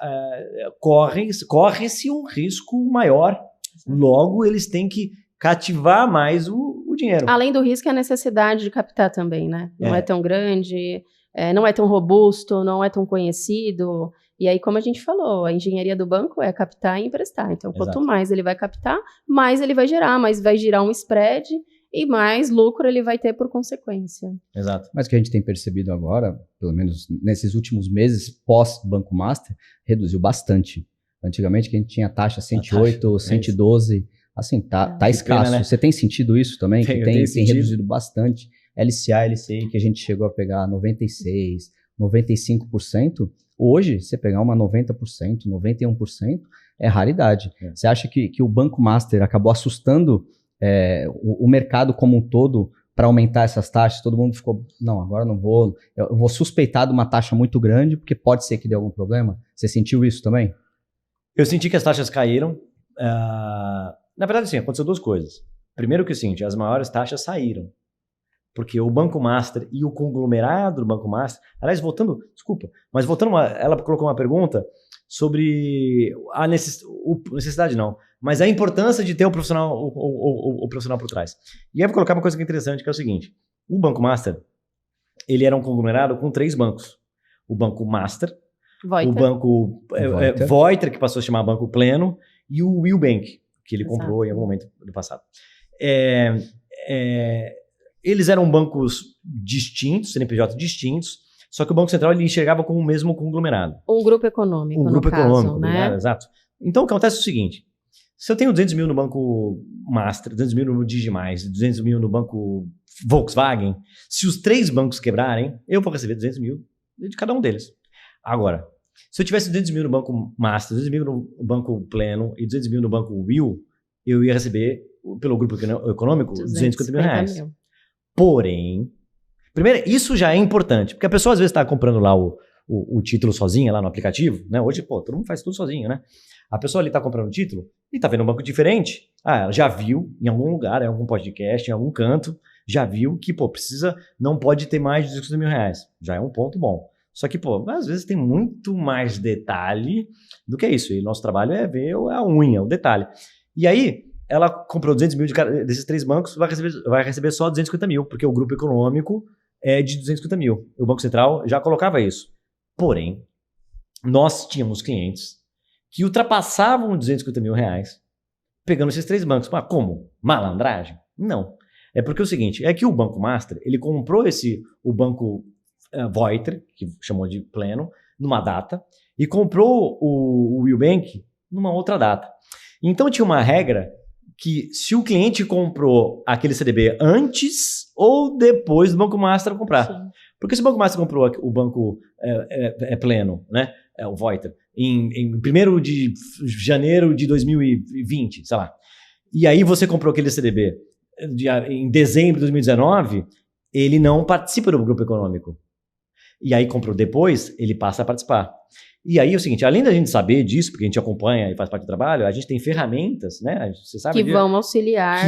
corre-se um risco maior. Logo, eles têm que cativar mais o dinheiro. Além do risco, é a necessidade de captar também, né? Não é tão grande, não é tão robusto, não é tão conhecido. E aí, como a gente falou, a engenharia do banco é captar e emprestar. Então, quanto mais ele vai captar, mais ele vai gerar, mais vai girar um spread e mais lucro ele vai ter por consequência. Exato. Mas o que a gente tem percebido agora, pelo menos nesses últimos meses, pós-Banco Master, reduziu bastante. Antigamente, que a gente tinha taxa 108, 112, assim, tá escasso. Pena, né? Você tem sentido isso também? Que tem reduzido bastante. LCA, LCI, que a gente chegou a pegar 96%, 95%. Hoje, você pegar uma 90%, 91%, é raridade. Você acha que o Banco Master acabou assustando o mercado como um todo para aumentar essas taxas? Todo mundo ficou, não, agora não vou, eu vou suspeitar de uma taxa muito grande, porque pode ser que dê algum problema. Você sentiu isso também? Eu senti que as taxas caíram, Na verdade, sim, aconteceu duas coisas. Primeiro que é o seguinte, as maiores taxas saíram. Porque o Banco Master e o conglomerado do Banco Master... Aliás, voltando... Desculpa, mas voltando... Ela colocou uma pergunta sobre a necessidade, não, mas a importância de ter o profissional por trás. E aí eu vou colocar uma coisa que é interessante, que é o seguinte. O Banco Master, ele era um conglomerado com 3 bancos. O Banco Master, Voiter. o Banco Voiter, que passou a se chamar Banco Pleno, e o Will Bank, que ele comprou em algum momento do passado. Eles eram bancos distintos, CNPJ distintos, só que o Banco Central ele enxergava como o mesmo conglomerado. Um grupo econômico, Um grupo econômico, né? Exato. Então, o que acontece é o seguinte, se eu tenho 200 mil no Banco Master, 200 mil no Digimais, 200 mil no Banco Volkswagen, se os 3 bancos quebrarem, eu vou receber 200 mil de cada um deles. Agora, se eu tivesse 200 mil no Banco Master, 200 mil no Banco Pleno e 200 mil no Banco Will, eu ia receber, pelo grupo econômico, 250 mil reais. Porém, primeiro, isso já é importante, porque a pessoa às vezes está comprando lá o título sozinha, lá no aplicativo, né? Hoje, todo mundo faz tudo sozinho, né? A pessoa ali está comprando o título e está vendo um banco diferente. Ela já viu em algum lugar, em algum podcast, em algum canto, já viu que, não pode ter mais de 250 mil reais. Já é um ponto bom. Só que, às vezes tem muito mais detalhe do que isso. E nosso trabalho é ver a unha, o detalhe. E aí, ela comprou 200 mil desses 3 bancos, vai receber só 250 mil, porque o grupo econômico é de 250 mil. O Banco Central já colocava isso. Porém, nós tínhamos clientes que ultrapassavam 250 mil reais pegando esses 3 bancos. Mas como? Malandragem? Não. É porque é o seguinte, é que o Banco Master, ele comprou o Banco Voiter, que chamou de Pleno, numa data, e comprou o Will Bank numa outra data. Então tinha uma regra que se o cliente comprou aquele CDB antes ou depois do Banco Master comprar. Sim. Porque se o Banco Master comprou o Banco Pleno, né, o Voiter, em 1º de janeiro de 2020, sei lá, e aí você comprou aquele CDB em dezembro de 2019, ele não participa do grupo econômico. E aí comprou depois, ele passa a participar. E aí é o seguinte, além da gente saber disso, porque a gente acompanha e faz parte do trabalho, a gente tem ferramentas, né? Você sabe que vão auxiliar.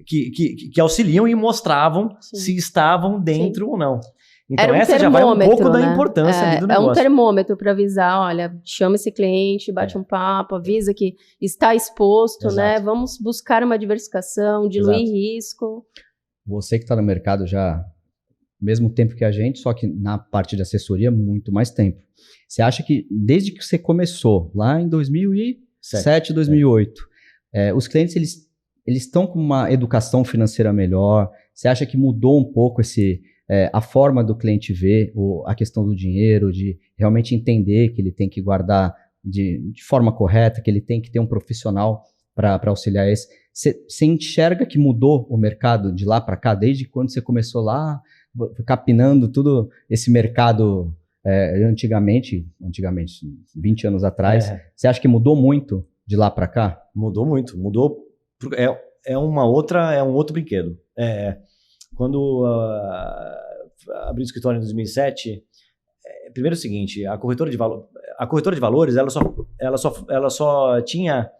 Que auxiliam e mostravam se estavam dentro ou não. Então essa já vai um pouco da importância ali do negócio. É um termômetro para avisar, olha, chama esse cliente, bate um papo, avisa que está exposto, né? Vamos buscar uma diversificação, diluir risco. Você que está no mercado já mesmo tempo que a gente, só que na parte de assessoria, muito mais tempo. Você acha que desde que você começou, lá em 2007, 2008, os clientes eles estão com uma educação financeira melhor? Você acha que mudou um pouco a forma do cliente ver a questão do dinheiro, de realmente entender que ele tem que guardar de forma correta, que ele tem que ter um profissional para auxiliar esse? Você enxerga que mudou o mercado de lá para cá, desde quando você começou lá, capinando tudo esse mercado antigamente, 20 anos atrás? Você acha que mudou muito de lá para cá? Mudou muito, mudou. É um outro brinquedo. Quando abri o escritório em 2007, primeiro é o seguinte, a corretora de valores, ela só tinha,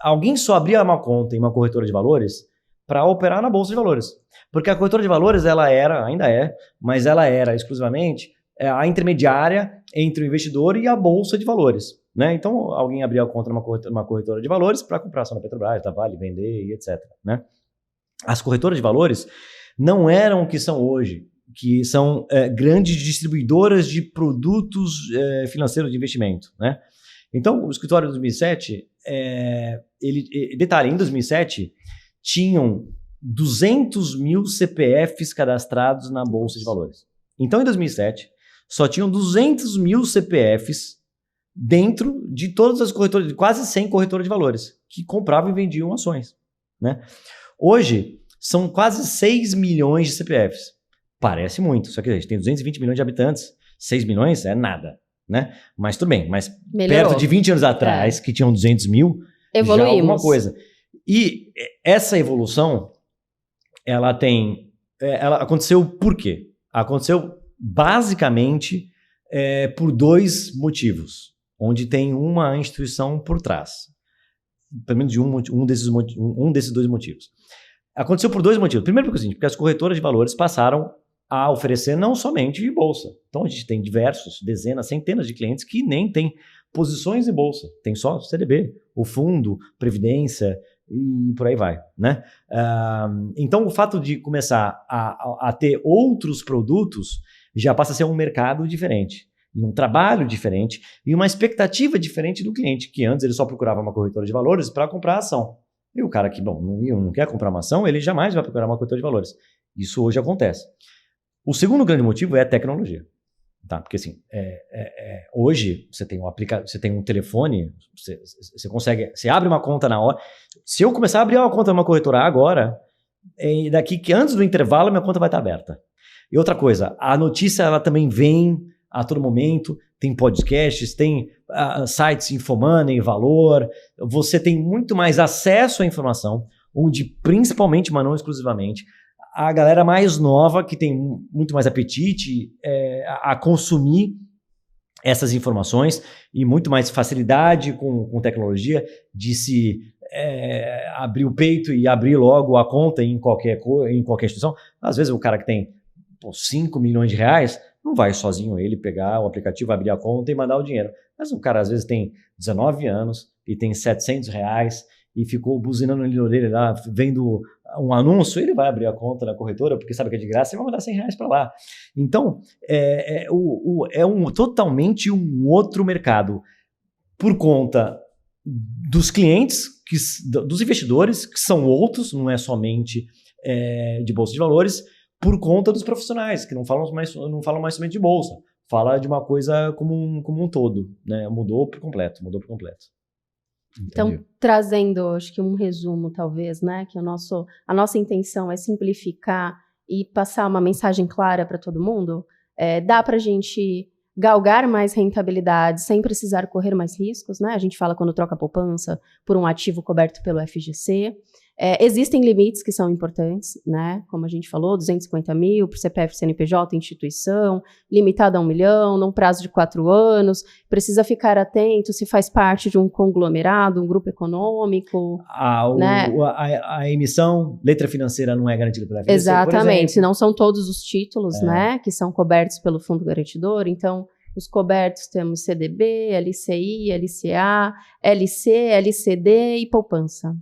alguém só abria uma conta em uma corretora de valores para operar na bolsa de valores. Porque a corretora de valores, ainda é, mas ela era exclusivamente a intermediária entre o investidor e a bolsa de valores, né? Então, alguém abria a conta numa corretora de valores para comprar ação da Petrobras, da Vale, vender e etc, né? As corretoras de valores não eram o que são hoje, que são grandes distribuidoras de produtos financeiros de investimento, né? Então, o escritório de 2007, detalhe, em 2007, tinham 200 mil CPFs cadastrados na Bolsa de Valores. Então, em 2007, só tinham 200 mil CPFs dentro de todas as corretoras, de quase 100 corretoras de valores, que compravam e vendiam ações, né? Hoje, são quase 6 milhões de CPFs. Parece muito, só que a gente tem 220 milhões de habitantes, 6 milhões é nada, né? Mas tudo bem, mas perto de 20 anos atrás, que tinham 200 mil, já é alguma coisa. E essa evolução, ela aconteceu por quê? Aconteceu basicamente por 2 motivos, onde tem uma instituição por trás. pelo menos de um desses dois motivos. Aconteceu por dois motivos. Primeiro, porque as corretoras de valores passaram a oferecer não somente de bolsa. Então, a gente tem dezenas, centenas de clientes que nem têm posições em bolsa. Tem só CDB, o fundo, previdência e por aí vai, né? Então, o fato de começar a ter outros produtos já passa a ser um mercado diferente, um trabalho diferente e uma expectativa diferente do cliente, que antes ele só procurava uma corretora de valores para comprar ação. E o cara que não quer comprar uma ação, ele jamais vai procurar uma corretora de valores. Isso hoje acontece. O segundo grande motivo é a tecnologia. Tá? Porque assim, hoje você tem um telefone, você consegue, você abre uma conta na hora. Se eu começar a abrir uma conta numa corretora agora, daqui que antes do intervalo minha conta vai estar aberta. E outra coisa, a notícia ela também vem a todo momento, tem podcasts, tem sites Infomoney, Valor, você tem muito mais acesso à informação, onde principalmente, mas não exclusivamente, a galera mais nova, que tem muito mais apetite a consumir essas informações e muito mais facilidade com tecnologia de se abrir o peito e abrir logo a conta em qualquer instituição. Às vezes o cara que tem 5 milhões de reais não vai sozinho ele pegar o aplicativo, abrir a conta e mandar o dinheiro. Mas o cara às vezes tem 19 anos e tem 700 reais e ficou buzinando ali na orelha lá, vendo um anúncio, ele vai abrir a conta na corretora, porque sabe que é de graça, e vai mandar 100 reais para lá. Então, totalmente um outro mercado, por conta dos clientes, dos investidores, que são outros, não é somente de bolsa de valores, por conta dos profissionais, que não falam mais somente de bolsa, fala de uma coisa como um todo, né? Mudou por completo. Então, trazendo, acho que um resumo, talvez, né? Que a nossa intenção é simplificar e passar uma mensagem clara para todo mundo. Dá para a gente galgar mais rentabilidade sem precisar correr mais riscos, né? A gente fala quando troca a poupança por um ativo coberto pelo FGC. Existem limites que são importantes, né? Como a gente falou, 250 mil para CPF, CNPJ, instituição, limitado a 1 milhão, num prazo de 4 anos. Precisa ficar atento se faz parte de um conglomerado, um grupo econômico. A emissão, letra financeira não é garantida pela FGC, exatamente, senão são todos os títulos, né? Que são cobertos pelo fundo garantidor. Então, os cobertos temos CDB, LCI, LCA, LC, LCD e poupança.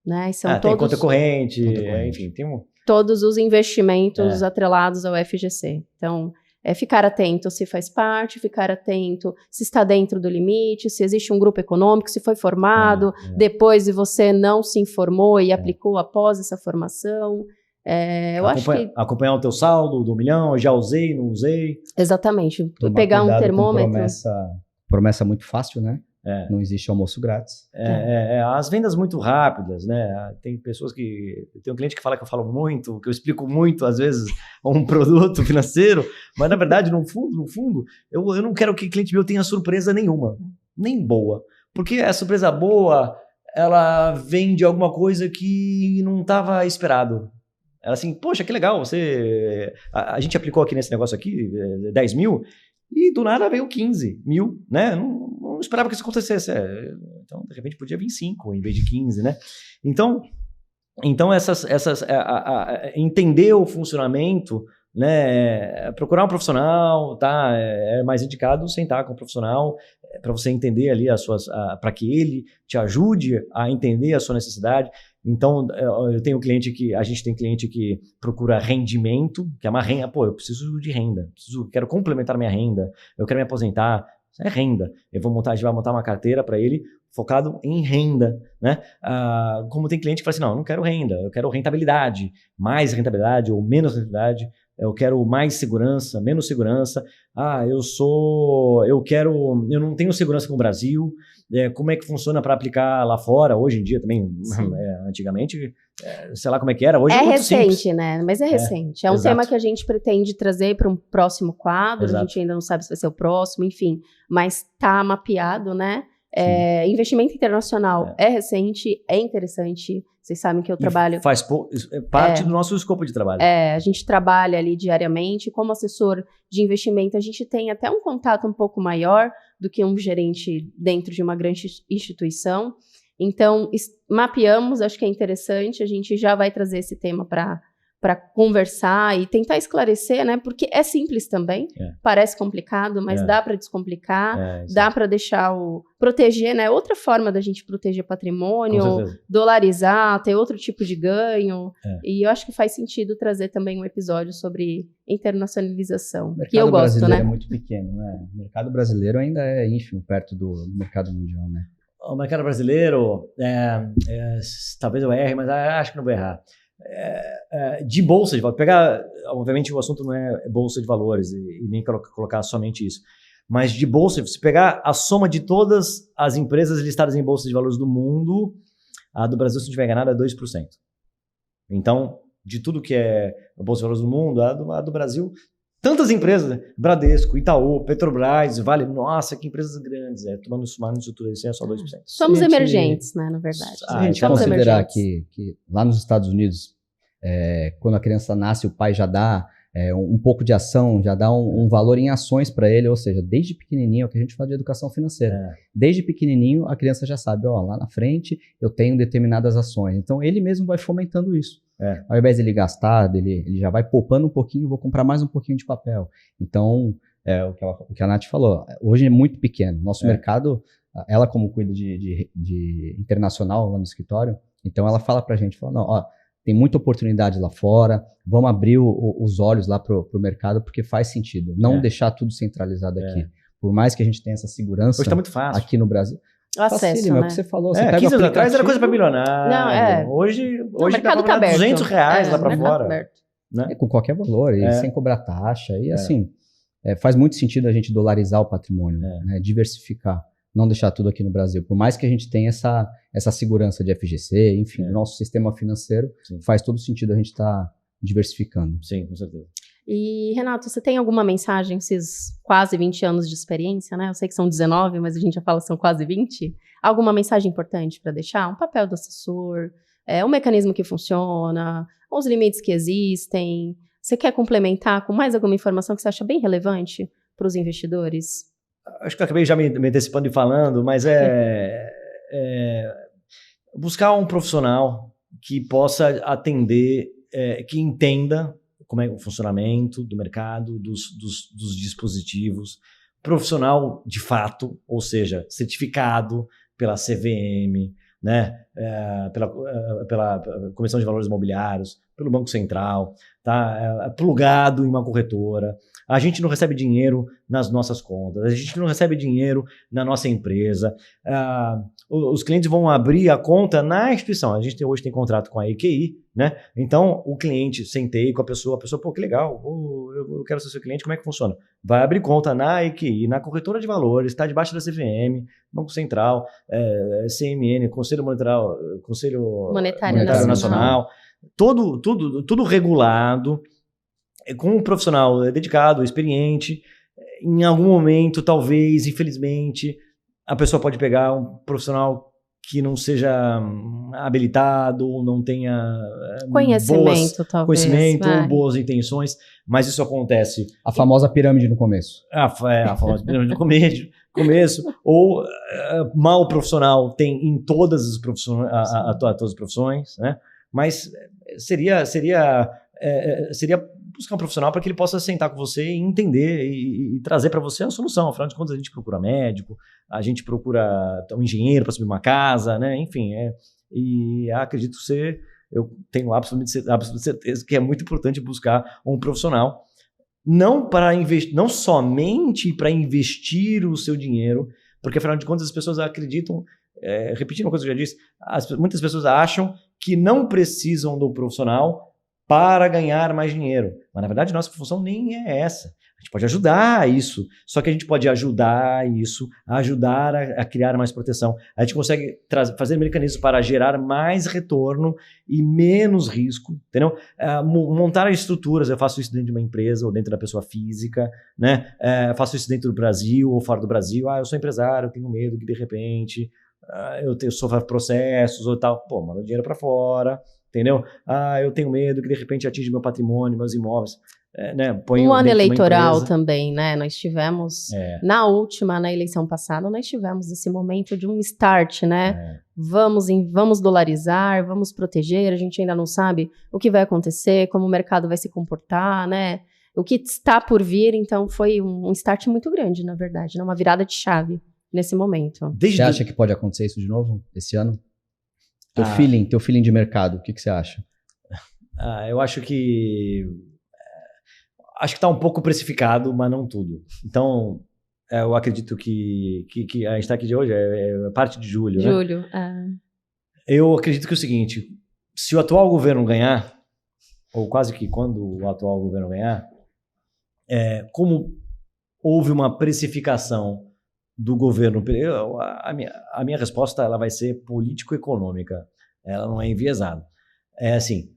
Né? São tem conta corrente, enfim, tem todos os investimentos atrelados ao FGC. Então, ficar atento se faz parte, ficar atento se está dentro do limite, se existe um grupo econômico, se foi formado depois e você não se informou e aplicou após essa formação. Acompanhar o teu saldo do 1 milhão, já usei, não usei. Exatamente. Tomar pegar um termômetro. Promessa muito fácil, né? Não existe almoço grátis. As vendas muito rápidas, né? Tem pessoas que... Tem um cliente que fala que eu falo muito, que eu explico muito, às vezes, um produto financeiro, mas, na verdade, no fundo, eu não quero que o cliente meu tenha surpresa nenhuma, nem boa. Porque a surpresa boa, ela vem de alguma coisa que não estava esperado. Ela assim, poxa, que legal, a gente aplicou aqui nesse negócio aqui, 10 mil, e do nada veio 15 mil, né? Não esperava que isso acontecesse. Então, de repente, podia vir 5 em vez de 15, né? Então entender o funcionamento, né? Procurar um profissional, tá? É mais indicado sentar com um profissional para você entender ali para que ele te ajude a entender a sua necessidade. Então, a gente tem cliente que procura rendimento, que é uma renda. Pô, eu preciso de renda, quero complementar minha renda, eu quero me aposentar. Isso é renda. A gente vai montar uma carteira para ele focado em renda, né? Como tem cliente que fala assim, não, eu não quero renda, eu quero rentabilidade, mais rentabilidade ou menos rentabilidade, eu quero mais segurança, menos segurança, eu não tenho segurança com o Brasil, como é que funciona para aplicar lá fora, hoje em dia também, antigamente, sei lá como é que era, hoje é muito recente, simples. Né? Mas é recente, é um tema que a gente pretende trazer para um próximo quadro, a gente ainda não sabe se vai ser o próximo, enfim, mas está mapeado, né? Investimento internacional é recente, é interessante. Vocês sabem que eu trabalho... Faz parte do nosso escopo de trabalho. A gente trabalha ali diariamente. Como assessor de investimento, a gente tem até um contato um pouco maior do que um gerente dentro de uma grande instituição. Então, mapeamos, acho que é interessante, a gente já vai trazer esse tema para conversar e tentar esclarecer, né? Porque é simples também, parece complicado, mas dá para descomplicar, dá para proteger, né? Outra forma da gente proteger patrimônio, dolarizar, ter outro tipo de ganho. E eu acho que faz sentido trazer também um episódio sobre internacionalização, que eu gosto, né? O mercado brasileiro é muito pequeno, né? O mercado brasileiro ainda é ínfimo perto do mercado mundial, né? O mercado brasileiro, talvez eu erre, mas acho que não vou errar. De bolsa de valores, obviamente o assunto não é bolsa de valores e nem colocar somente isso, mas de bolsa, se pegar a soma de todas as empresas listadas em bolsa de valores do mundo, a do Brasil, se não estiver enganado, é 2%. Então, de tudo que é a bolsa de valores do mundo, a do Brasil, tantas empresas, né? Bradesco, Itaú, Petrobras, Vale, nossa, que empresas grandes, tomando isso tudo isso é só 2%. Somos emergentes, né, na verdade. Se a gente considerar que lá nos Estados Unidos, quando a criança nasce, o pai já dá um pouco de ação, já dá um valor em ações para ele, ou seja, desde pequenininho, é o que a gente fala de educação financeira. Desde pequenininho, a criança já sabe, lá na frente eu tenho determinadas ações. Então, ele mesmo vai fomentando isso. Ao invés de ele gastar, ele já vai poupando um pouquinho, vou comprar mais um pouquinho de papel. Então, o que a Nath falou, hoje é muito pequeno. Nosso mercado, ela como cuida de internacional lá no escritório, então ela fala pra gente, não, tem muita oportunidade lá fora, vamos abrir os olhos lá pro mercado, porque faz sentido. Não deixar tudo centralizado aqui. Por mais que a gente tenha essa segurança hoje tá muito fácil aqui no Brasil. Acesso, né? É o que você falou. Você pega 15 anos atrás era coisa para milionário. Hoje o mercado tá aberto. R$200 lá para fora. Né? Com qualquer valor, e sem cobrar taxa. E assim, faz muito sentido a gente dolarizar o patrimônio, né? Diversificar. Não deixar tudo aqui no Brasil. Por mais que a gente tenha essa segurança de FGC, enfim, do nosso sistema financeiro, faz todo sentido a gente estar diversificando. Sim, com certeza. E, Renato, você tem alguma mensagem, esses quase 20 anos de experiência, né? Eu sei que são 19, mas a gente já fala que são quase 20. Alguma mensagem importante para deixar? Um papel do assessor, um mecanismo que funciona, os limites que existem. Você quer complementar com mais alguma informação que você acha bem relevante para os investidores? Acho que eu acabei já me antecipando e falando, mas buscar um profissional que possa atender, que entenda como é o funcionamento do mercado, dos dispositivos, profissional de fato, ou seja, certificado pela CVM, né, pela Comissão de Valores Imobiliários, pelo Banco Central, tá, plugado em uma corretora. A gente não recebe dinheiro nas nossas contas, a gente não recebe dinheiro na nossa empresa. Os clientes vão abrir a conta na instituição. A gente hoje tem contrato com a EQI, né? Então, o cliente, sentei com a pessoa, pô, que legal, eu quero ser seu cliente, como é que funciona? Vai abrir conta na EQI, na corretora de valores, está debaixo da CVM, Banco Central, CMN, Conselho Monetário Nacional, tudo regulado, com um profissional dedicado, experiente. Em algum momento, talvez, infelizmente, a pessoa pode pegar um profissional que não seja habilitado, não tenha conhecimento ou boas intenções, mas isso acontece. A famosa pirâmide no começo. A famosa pirâmide no começo, ou mal profissional tem em todas as profissões, todas as profissões, né? Mas seria buscar um profissional para que ele possa sentar com você e entender e trazer para você a solução. Afinal de contas, a gente procura médico, a gente procura um engenheiro para subir uma casa, né? Enfim, e acredito que eu tenho absoluta certeza que é muito importante buscar um profissional, não somente para investir o seu dinheiro, porque afinal de contas as pessoas acreditam, repetindo uma coisa que eu já disse, muitas pessoas acham que não precisam do profissional para ganhar mais dinheiro. Mas, na verdade, nossa função nem é essa. A gente pode ajudar isso, só que a gente pode ajudar a criar mais proteção. A gente consegue fazer mecanismos para gerar mais retorno e menos risco, entendeu? Montar estruturas, eu faço isso dentro de uma empresa ou dentro da pessoa física, né? Faço isso dentro do Brasil ou fora do Brasil. Eu sou empresário, eu tenho medo que, de repente, eu sofra processos ou tal. Pô, manda dinheiro para fora. Entendeu? Eu tenho medo que de repente atinja meu patrimônio, meus imóveis. né, põe um ano dentro de uma eleitoral empresa. também, né? Nós tivemos, na eleição passada, nós tivemos esse momento de um start, né? Vamos dolarizar, vamos proteger, a gente ainda não sabe o que vai acontecer, como o mercado vai se comportar, né? O que está por vir, então foi um start muito grande, na verdade, né? Uma virada de chave nesse momento. Você acha que pode acontecer isso de novo, esse ano? Teu feeling de mercado, o que você acha? Eu acho que está um pouco precificado, mas não tudo. Então, eu acredito que a gente está aqui de hoje, é parte de julho, né? Julho, Eu acredito que é o seguinte, se o atual governo ganhar, ou quase que quando o atual governo ganhar, como houve uma precificação do governo, a minha resposta ela vai ser político-econômica, ela não é enviesada. É assim,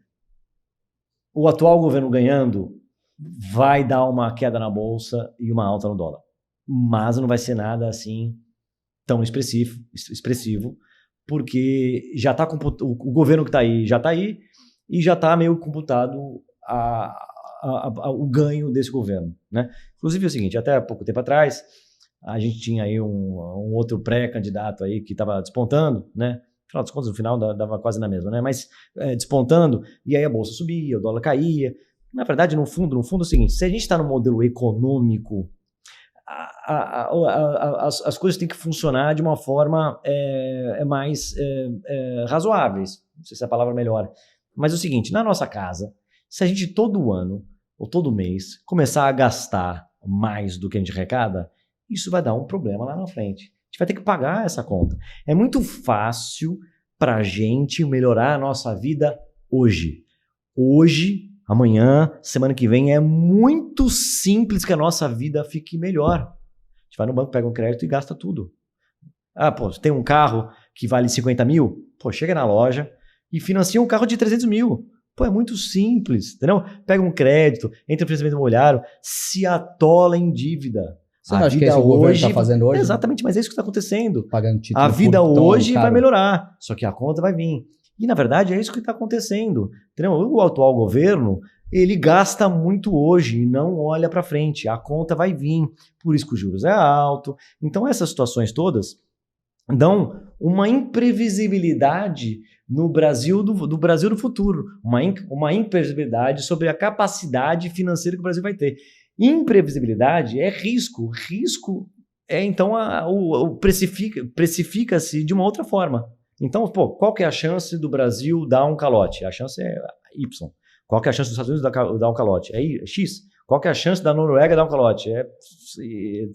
o atual governo ganhando vai dar uma queda na bolsa e uma alta no dólar, mas não vai ser nada assim tão expressivo, porque já está o governo que está aí já está aí e já está meio computado o ganho desse governo, né? Inclusive é o seguinte, até pouco tempo atrás a gente tinha aí um outro pré-candidato aí que estava despontando, né? Afinal das contas, no final dava quase na mesma, né? Mas despontando, e aí a bolsa subia, o dólar caía. Na verdade, no fundo é o seguinte, se a gente está no modelo econômico, as coisas têm que funcionar de uma forma mais razoáveis, não sei se é a palavra melhor, mas é o seguinte, na nossa casa, se a gente todo ano ou todo mês começar a gastar mais do que a gente arrecada, isso vai dar um problema lá na frente. A gente vai ter que pagar essa conta. É muito fácil para a gente melhorar a nossa vida hoje. Hoje, amanhã, semana que vem, é muito simples que a nossa vida fique melhor. A gente vai no banco, pega um crédito e gasta tudo. Tem um carro que vale 50 mil? Chega na loja e financia um carro de 300 mil. É muito simples, entendeu? Pega um crédito, entra no financiamento imobiliário, se atola em dívida. Você não acha que é isso que o governo está fazendo hoje? Exatamente, mas é isso que está acontecendo. Pagando título a vida hoje caro. Vai melhorar, só que a conta vai vir. E, na verdade, é isso que está acontecendo. Entendeu? O atual governo, ele gasta muito hoje e não olha para frente. A conta vai vir, por isso que os juros é alto. Então, essas situações todas dão uma imprevisibilidade no Brasil do Brasil do futuro. Uma imprevisibilidade sobre a capacidade financeira que o Brasil vai ter. Imprevisibilidade é risco. Risco então, precifica-se de uma outra forma. Então, qual que é a chance do Brasil dar um calote? A chance é Y. Qual que é a chance dos Estados Unidos dar um calote? É X. Qual que é a chance da Noruega dar um calote? Sei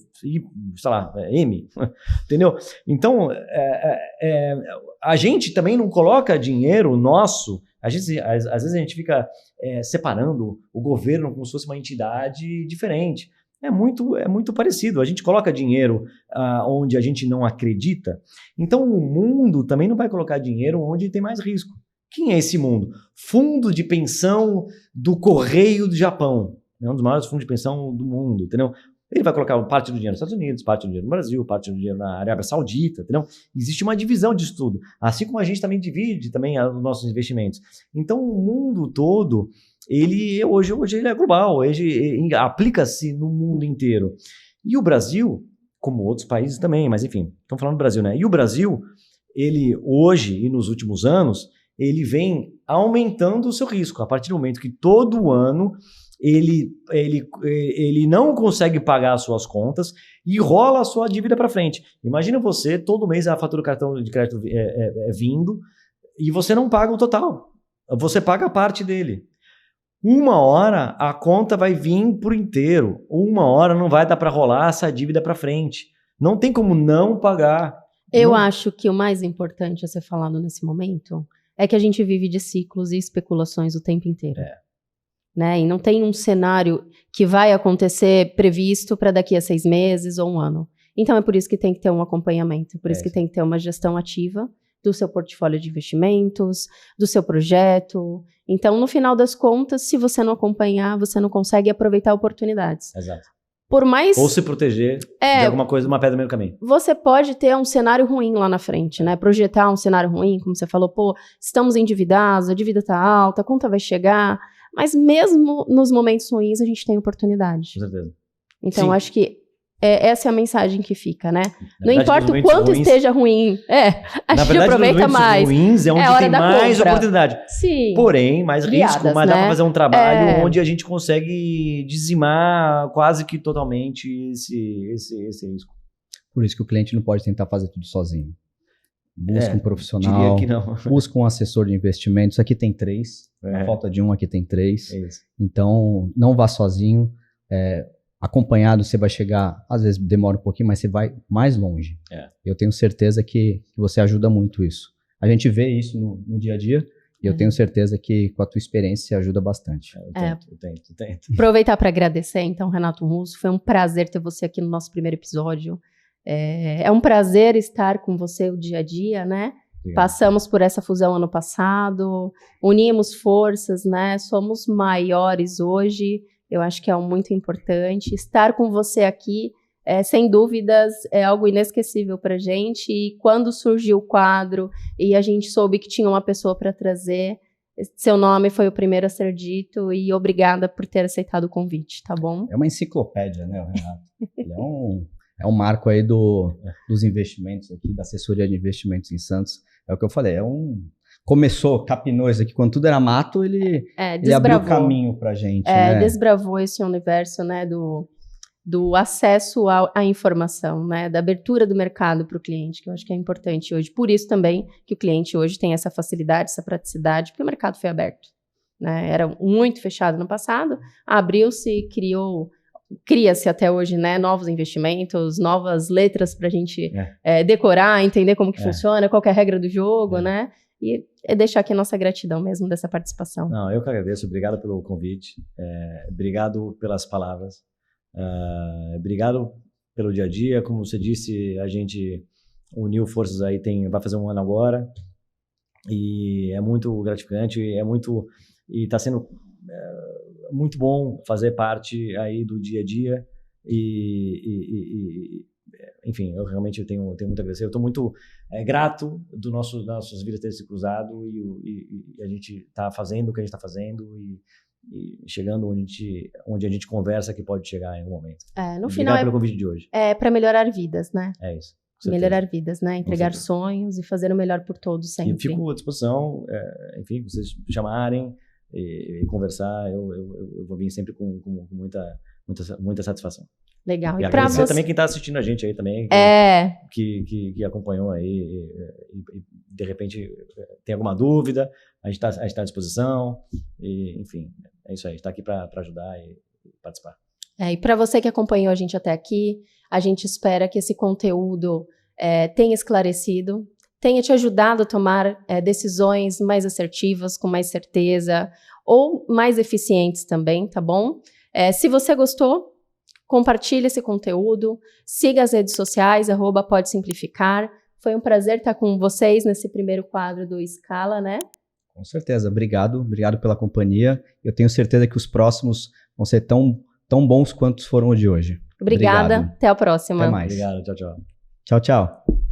lá, M. Entendeu? Então, a gente também não coloca dinheiro nosso. Às vezes a gente fica separando o governo como se fosse uma entidade diferente. É muito parecido. A gente coloca dinheiro onde a gente não acredita. Então, o mundo também não vai colocar dinheiro onde tem mais risco. Quem é esse mundo? Fundo de pensão do Correio do Japão. É um dos maiores fundos de pensão do mundo, entendeu? Ele vai colocar parte do dinheiro nos Estados Unidos, parte do dinheiro no Brasil, parte do dinheiro na Arábia Saudita, entendeu? Existe uma divisão disso tudo. Assim como a gente também divide também os nossos investimentos. Então, o mundo todo, hoje ele é global, hoje aplica-se no mundo inteiro. E o Brasil, como outros países também, mas enfim, estamos falando do Brasil, né? E o Brasil, ele hoje e nos últimos anos, ele vem aumentando o seu risco. A partir do momento que todo ano ele não consegue pagar as suas contas e rola a sua dívida para frente. Imagina você, todo mês a fatura do cartão de crédito vindo e você não paga o total. Você paga a parte dele. Uma hora a conta vai vir por inteiro. Uma hora não vai dar para rolar essa dívida para frente. Não tem como não pagar. Eu acho que o mais importante a ser falado nesse momento é que a gente vive de ciclos e especulações o tempo inteiro. Né? E não tem um cenário que vai acontecer previsto para daqui a 6 meses ou um ano. Então é por isso que tem que ter um acompanhamento, por isso que tem que ter uma gestão ativa do seu portfólio de investimentos, do seu projeto. Então, no final das contas, se você não acompanhar, você não consegue aproveitar oportunidades. Exato. Por mais... Ou se proteger de alguma coisa, uma pedra no meio do caminho. Você pode ter um cenário ruim lá na frente, né? Projetar um cenário ruim, como você falou, estamos endividados, a dívida está alta, a conta vai chegar, Mas mesmo nos momentos ruins, a gente tem oportunidade. Com certeza. Então, Sim. acho que essa é a mensagem que fica, né? Na Não verdade, importa nos o momentos quanto ruins- esteja ruim, a Na gente verdade, aproveita nos momentos mais. ruins é onde hora tem da mais compra. oportunidade. Sim. Porém, mais Guiadas, risco, mas dá né? pra fazer um trabalho É. onde a gente consegue dizimar quase que totalmente esse risco. Por isso que o cliente não pode tentar fazer tudo sozinho. Busca um Diria profissional, que não. busca um assessor de investimentos. Aqui tem 3, na falta de um, aqui tem 3. É isso. Então, não vá sozinho. Acompanhado, você vai chegar, às vezes demora um pouquinho, mas você vai mais longe. Eu tenho certeza que você ajuda muito isso. A gente vê isso no dia a dia, e eu tenho certeza que com a tua experiência você ajuda bastante. Eu tento. Aproveitar para agradecer, então, Renato Russo. Foi um prazer ter você aqui no nosso primeiro episódio. É um prazer estar com você o dia a dia, né? Obrigado. Passamos por essa fusão ano passado, unimos forças, né? Somos maiores hoje. Eu acho que é muito importante. Estar com você aqui, sem dúvidas, é algo inesquecível para a gente. E quando surgiu o quadro e a gente soube que tinha uma pessoa para trazer, seu nome foi o primeiro a ser dito. E obrigada por ter aceitado o convite, tá bom? É uma enciclopédia, né, o Renato? Ele é um marco aí dos investimentos aqui, da assessoria de investimentos em Santos. É o que eu falei, começou, capinou isso aqui, quando tudo era mato, ele abriu o caminho pra gente, né? Desbravou esse universo, né, do acesso à informação, né, da abertura do mercado para o cliente, que eu acho que é importante hoje. Por isso também que o cliente hoje tem essa facilidade, essa praticidade, porque o mercado foi aberto, né? Era muito fechado no passado, abriu-se e cria-se até hoje, né, novos investimentos, novas letras para a gente decorar, entender como que funciona, qual que é a regra do jogo, né? E deixar aqui a nossa gratidão mesmo dessa participação. Não, eu que agradeço. Obrigado pelo convite. Obrigado pelas palavras. Obrigado pelo dia a dia. Como você disse, a gente uniu forças aí, vai fazer 1 ano agora. E é muito gratificante, e está sendo muito bom fazer parte aí do dia a dia. Enfim, eu realmente tenho muito a agradecer. Eu estou muito grato das nossas vidas terem se cruzado e a gente está fazendo o que a gente está fazendo e chegando onde a gente conversa que pode chegar em algum momento. No Obrigado final pelo convite de hoje. É para melhorar vidas, né? É isso. Melhorar vidas, né? Entregar sonhos e fazer o melhor por todos sempre. E fico à disposição, enfim, vocês chamarem e conversar, eu vou vir sempre com muita satisfação. Legal. E agradecer também quem está assistindo a gente aí também, que acompanhou aí e de repente tem alguma dúvida, a gente está à disposição, e enfim, é isso aí, a gente está aqui para ajudar e participar. E para você que acompanhou a gente até aqui, a gente espera que esse conteúdo tenha esclarecido, tenha te ajudado a tomar decisões mais assertivas, com mais certeza, ou mais eficientes também, tá bom? Se você gostou, compartilhe esse conteúdo, siga as redes sociais, @Pode Simplificar. Foi um prazer estar com vocês nesse primeiro quadro do Escala, né? Com certeza, obrigado pela companhia. Eu tenho certeza que os próximos vão ser tão bons quanto foram os de hoje. Obrigada, Obrigado. até a próxima. Até mais. Obrigado, tchau. Tchau, tchau.